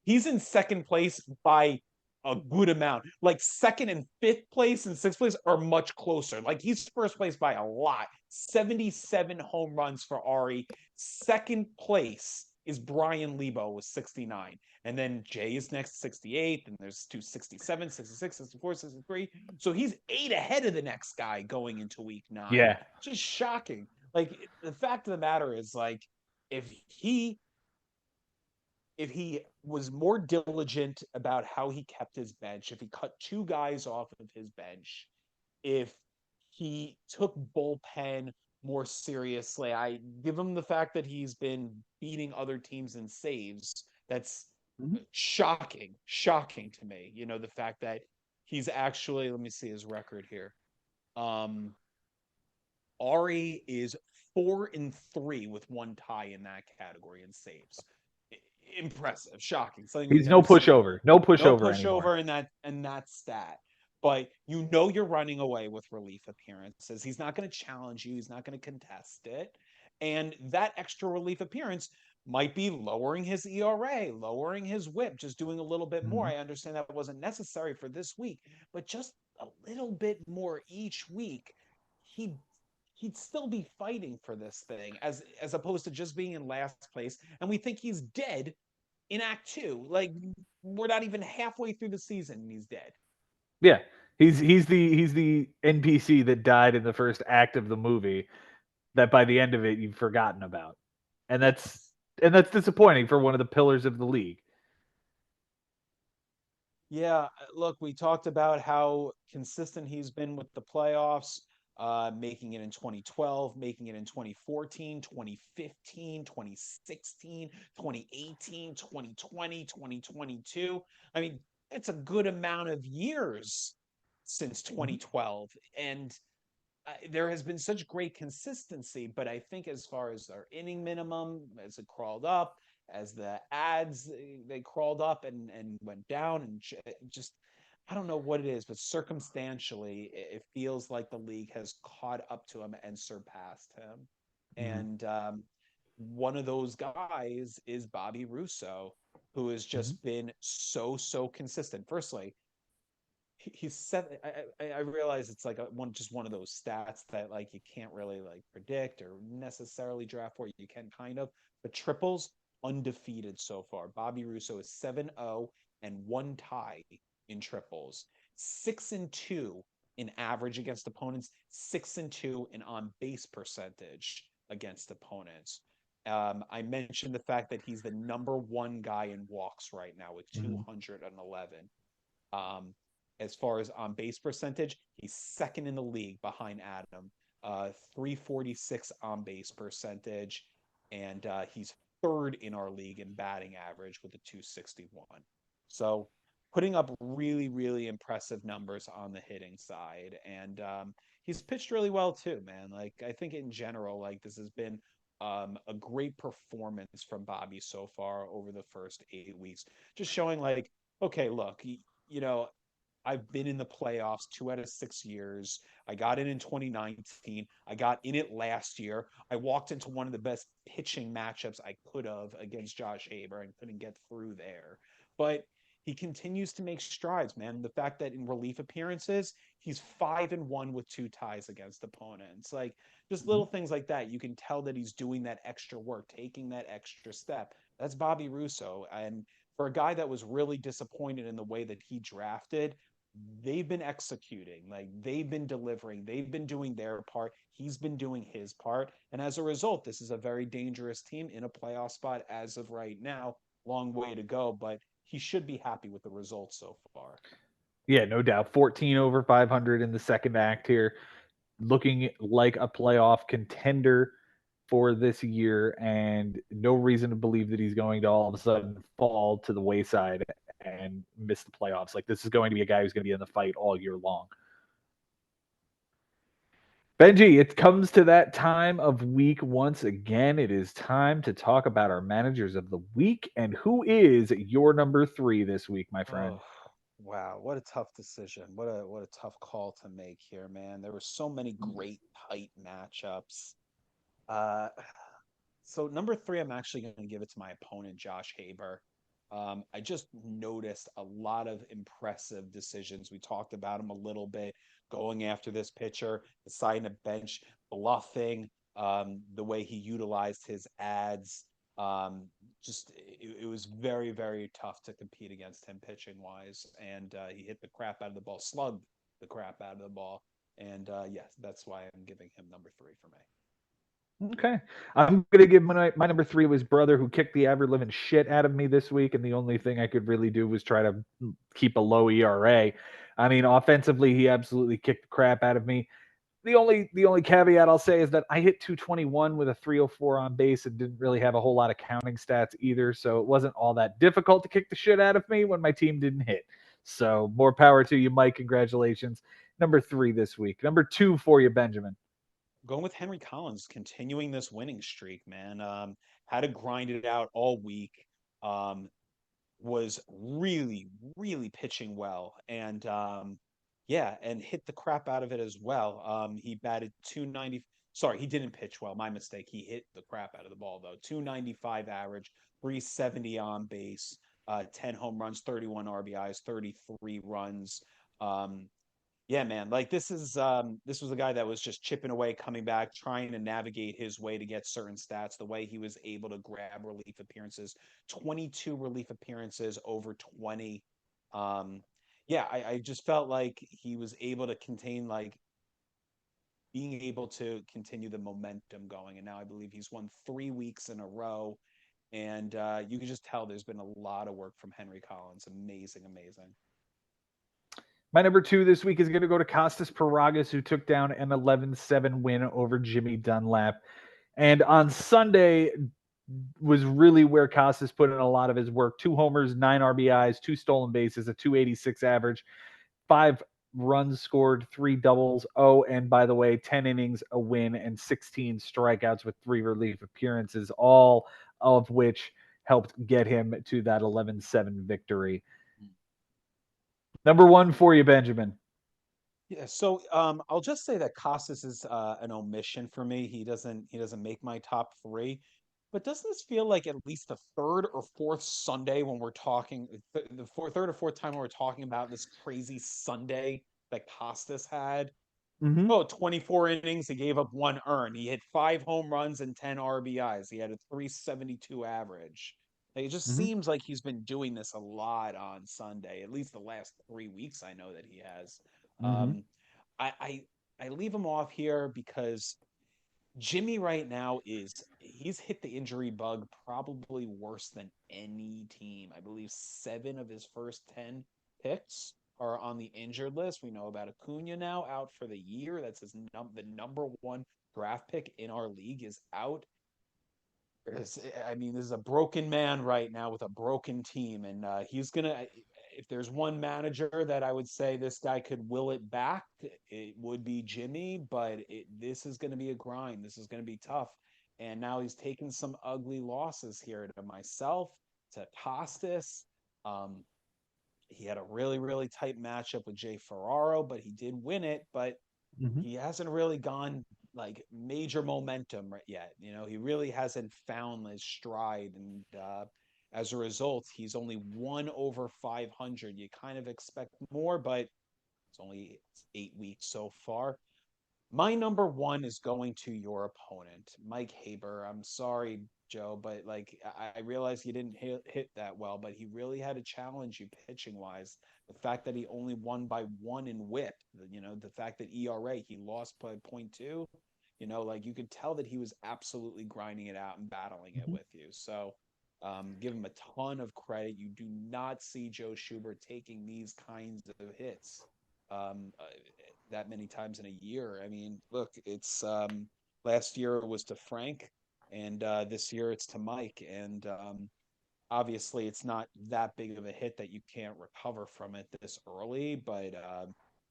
[SPEAKER 2] he's in second place by a good amount. Like second and fifth place and sixth place are much closer. Like he's first place by a lot. 77 home runs for Ari. Second place is Brian Lebo with 69. And then Jay is next, 68. And there's 267, 66, 64, 63. So he's 8 ahead of the next guy going into week 9.
[SPEAKER 1] Yeah.
[SPEAKER 2] Just shocking. Like the fact of the matter is, like, if he was more diligent about how he kept his bench, if he cut 2 guys off of his bench, if he took bullpen more seriously, I give him the fact that he's been beating other teams in saves. That's shocking to me. The fact that he's actually, let me see his record here. Ari is 4-3 with 1 tie in that category in saves. Impressive, shocking.
[SPEAKER 1] He's no pushover. No pushover
[SPEAKER 2] anymore. in that stat. But you're running away with relief appearances. He's not going to challenge you. He's not going to contest it. And that extra relief appearance might be lowering his ERA, lowering his whip, just doing a little bit more. I understand that wasn't necessary for this week, but just a little bit more each week, he'd still be fighting for this thing as opposed to just being in last place. And we think he's dead in Act 2. Like, we're not even halfway through the season and he's dead.
[SPEAKER 1] Yeah. He's the NPC that died in the first act of the movie that by the end of it you've forgotten about. And that's disappointing for one of the pillars of the league.
[SPEAKER 2] Yeah, look, we talked about how consistent he's been with the playoffs, making it in 2012, making it in 2014, 2015, 2016, 2018, 2020, 2022. I mean, it's a good amount of years since 2012. And there has been such great consistency, but I think as far as our inning minimum, as it crawled up, as the ads, they crawled up and went down, and just, I don't know what it is, but circumstantially, it feels like the league has caught up to him and surpassed him. And one of those guys is Bobby Russo, who has
[SPEAKER 1] Mhm.
[SPEAKER 2] just been so consistent. Firstly, he's seven. I realize it's like just one of those stats that like you can't really like predict or necessarily draft for. You can kind of, but triples undefeated so far. Bobby Russo is 7-0 and one tie in triples, 6-2 in average against opponents, 6-2 in on base percentage against opponents. I mentioned the fact that he's the number one guy in walks right now with
[SPEAKER 1] Mhm.
[SPEAKER 2] 211. Um, as far as on base percentage, he's second in the league behind Adam, 346 on base percentage, and he's third in our league in batting average with a 261. So putting up really impressive numbers on the hitting side, and he's pitched really well too, man. Like I think in general, like this has been a great performance from Bobby so far over the first 8 weeks, just showing like, okay, look, you know, I've been in the playoffs 2 out of 6 years. I got in 2019. I got in it last year. I walked into one of the best pitching matchups I could have against Josh Haber and couldn't get through there. But he continues to make strides, man. The fact that in relief appearances, he's 5-1 with two ties against opponents. Like just
[SPEAKER 1] Mhm.
[SPEAKER 2] little things like that. You can tell that he's doing that extra work, taking that extra step. That's Bobby Russo. And for a guy that was really disappointed in the way that he drafted, they've been executing, like they've been delivering, they've been doing their part, he's been doing his part, and as a result, this is a very dangerous team in a playoff spot as of right now. Long way to go, but he should be happy with the results so far.
[SPEAKER 1] Yeah, no doubt. 14 over 500 in the second act here, looking like a playoff contender for this year, and no reason to believe that he's going to all of a sudden fall to the wayside and miss the playoffs. Like this is going to be a guy who's going to be in the fight all year long. Benji, it comes to that time of week once again. It is time to talk about our managers of the week. And who is your number three this week, my friend?
[SPEAKER 2] Oh, wow, what a tough decision. What a tough call to make here, man. There were so many great tight matchups. Uh So number three, I'm actually going to give it to my opponent, Josh Haber. I just noticed a lot of impressive decisions. We talked about him a little bit, going after this pitcher, deciding to bench, bluffing, the way he utilized his ads. It was very tough to compete against him pitching wise, and he hit the crap out of the ball, slugged the crap out of the ball, and yes, that's why I'm giving him number three for me.
[SPEAKER 1] Okay. I'm going to give my number three was brother who kicked the ever living shit out of me this week. And the only thing I could really do was try to keep a low ERA. I mean, offensively, he absolutely kicked the crap out of me. The only caveat I'll say is that I hit 221 with a 304 on base and didn't really have a whole lot of counting stats either. So it wasn't all that difficult to kick the shit out of me when my team didn't hit. So more power to you, Mike. Congratulations. Number three this week. Number two for you, Benjamin.
[SPEAKER 2] Going with Henry Collins, continuing this winning streak, man. Had to grind it out all week. Um, was really pitching well, and yeah, and hit the crap out of it as well. He batted 290. Sorry, he didn't pitch well. My mistake. He hit the crap out of the ball though. 295 average, 370 on base, 10 home runs, 31 RBIs, 33 runs. Um, yeah, man. Like this was a guy that was just chipping away, coming back, trying to navigate his way to get certain stats. The way he was able to grab relief appearances, 22 relief appearances over 20. Um, yeah, I just felt like he was able to contain like being able to continue the momentum going. And now I believe he's won 3 weeks in a row. And you can just tell there's been a lot of work from Henry Collins. Amazing.
[SPEAKER 1] My number two this week is going to go to Costas Paragas, who took down an 11-7 win over Jimmy Dunlap. And on Sunday was really where Costas put in a lot of his work. 2 homers, 9 RBIs, 2 stolen bases, a 286 average, 5 runs scored, 3 doubles. Oh, and by the way, 10 innings, a win, and 16 strikeouts with 3 relief appearances, all of which helped get him to that 11-7 victory. Number one for you, Benjamin.
[SPEAKER 2] Yeah, so I'll just say that Costas is an omission for me. He doesn't make my top three. But doesn't this feel like at least the third or fourth Sunday when we're talking, third or fourth time when we're talking about this crazy Sunday that Costas had?
[SPEAKER 1] Mm-hmm.
[SPEAKER 2] Oh, 24 innings. He gave up one earned. He hit 5 home runs and 10 RBIs. He had a 372 average. Like, it just
[SPEAKER 1] Mm-hmm.
[SPEAKER 2] seems like he's been doing this a lot on Sunday, at least the last 3 weeks. I know that he has.
[SPEAKER 1] Mm-hmm.
[SPEAKER 2] Um, I, I I leave him off here because Jimmy right now he's hit the injury bug probably worse than any team. I believe 7 of his first 10 picks are on the injured list. We know about Acuna now out for the year. That's the number one draft pick in our league is out. I mean, this is a broken man right now with a broken team, and he's gonna. If there's one manager that I would say this guy could will it back, it would be Jimmy. But this is going to be a grind. This is going to be tough. And now he's taking some ugly losses here to myself, to Costas. Um, he had a really, really tight matchup with Jay Ferraro, but he did win it. But
[SPEAKER 1] Mm-hmm.
[SPEAKER 2] he hasn't really gone like major momentum right yet. He really hasn't found his stride, and as a result, he's only 1 over 500. You kind of expect more, but it's only 8 weeks so far. My number one is going to your opponent, Mike Haber. I'm sorry, Joe, but like I realize you didn't hit that well, but he really had to challenge you pitching wise. The fact that he only won by one in WHIP, the fact that ERA he lost by point 0.2, like you could tell that he was absolutely grinding it out and battling it
[SPEAKER 1] Mm-hmm.
[SPEAKER 2] with you. So give him a ton of credit. You do not see Joe Schubert taking these kinds of hits. Um, uh, that many times in a year. I mean, look, it's last year it was to Frank, and this year it's to Mike, and obviously it's not that big of a hit that you can't recover from it this early, but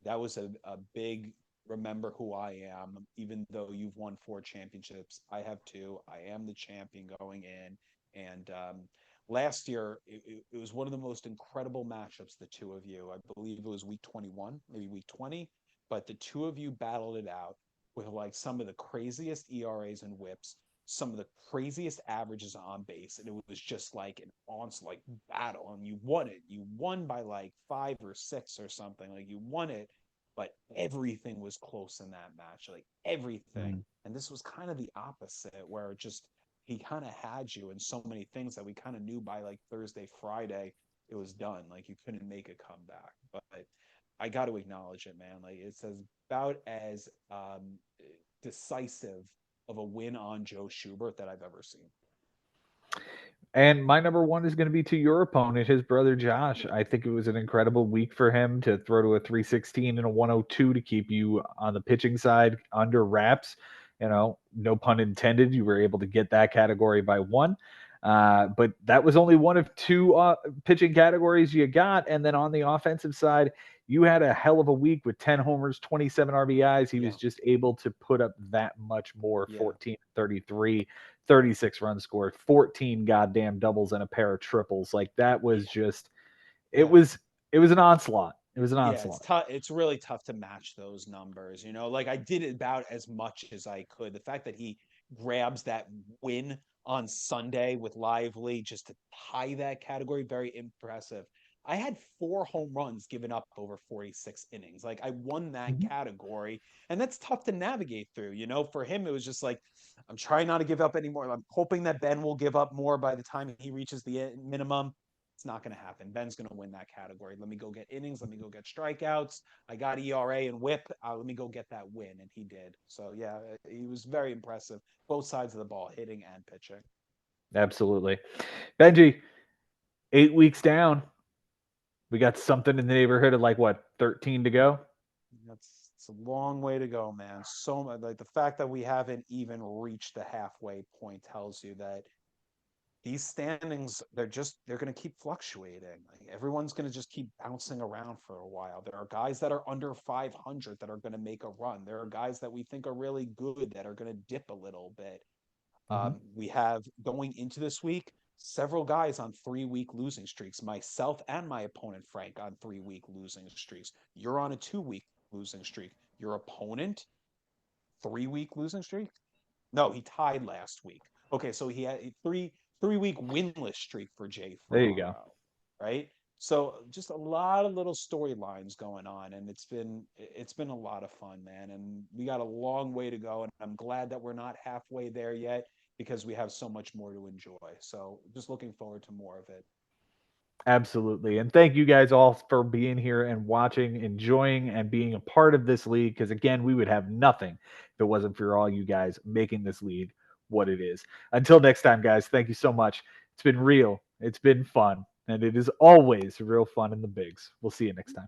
[SPEAKER 2] that was a big remember who I am. Even though you've won 4 championships, I have two. I am the champion going in, and last year it was one of the most incredible matchups. The two of you, I believe it was week 21, maybe week 20, but the two of you battled it out with like some of the craziest ERAs and WHIPs, some of the craziest averages on base, and it was just like an onslaught battle, and you won it. You won by like 5 or 6 or something. Like you won it, but everything was close in that match, like everything.
[SPEAKER 1] Mm-hmm.
[SPEAKER 2] And this was kind of the opposite, where it just he kind of had you in so many things that we kind of knew by like Thursday, Friday, it was done. Like you couldn't make a comeback. But I got to acknowledge it, man. Like it's about as decisive of a win on Joe Schubert that I've ever seen.
[SPEAKER 1] And my number one is going to be to your opponent, his brother Josh. I think it was an incredible week for him to throw to a 316 and a 102 to keep you on the pitching side under wraps. No pun intended. You were able to get that category by one. But that was only one of two pitching categories you got. And then on the offensive side, you had a hell of a week with 10 homers, 27 RBIs. He
[SPEAKER 2] Yeah,
[SPEAKER 1] was just able to put up that much more,
[SPEAKER 2] yeah,
[SPEAKER 1] 14, 33. 36 runs scored, 14 goddamn doubles and a pair of triples. Like that was
[SPEAKER 2] yeah,
[SPEAKER 1] just it
[SPEAKER 2] yeah.
[SPEAKER 1] was it was an onslaught. It was an
[SPEAKER 2] Yeah, it's
[SPEAKER 1] onslaught.
[SPEAKER 2] tough. It's really tough to match those numbers. Like I did about as much as I could. The fact that he grabs that win on Sunday with Lively just to tie that category, very impressive. I had 4 home runs given up over 46 innings. Like I won that
[SPEAKER 1] Mhm.
[SPEAKER 2] category, and that's tough to navigate through. For him, it was just like I'm trying not to give up anymore. I'm hoping that Ben will give up more by the time he reaches the minimum. It's not going to happen. Ben's going to win that category. Let me go get innings. Let me go get strikeouts. I got ERA and WHIP. Let me go get that win, and he did. So yeah, he was very impressive, both sides of the ball, hitting and pitching.
[SPEAKER 1] Absolutely. Benji, 8 weeks down. We got something in the neighborhood of like what, 13 to go?
[SPEAKER 2] It's a long way to go, man. So much, like the fact that we haven't even reached the halfway point tells you that these standings they're going to keep fluctuating. Like everyone's going to just keep bouncing around for a while. There are guys that are under 500 that are going to make a run. There are guys that we think are really good that are going to dip a little bit.
[SPEAKER 1] Mm-hmm.
[SPEAKER 2] We have going into this week several guys on 3 week losing streaks, myself and my opponent Frank on 3 week losing streaks. You're on a 2 week losing streak. Your opponent 3 week losing streak. No, he tied last week. Okay, so he had a three-week winless streak for Jay
[SPEAKER 1] There you go.
[SPEAKER 2] Ferraro, right? So just a lot of little storylines going on, and it's been a lot of fun, man. And we got a long way to go, and I'm glad that we're not halfway there yet because we have so much more to enjoy. So just looking forward to more of it.
[SPEAKER 1] Absolutely. And thank you guys all for being here and watching, enjoying, and being a part of this league. Because again, we would have nothing if it wasn't for all you guys making this league what it is. Until next time, guys, thank you so much. It's been real, it's been fun, and it is always real fun in the bigs. We'll see you next time.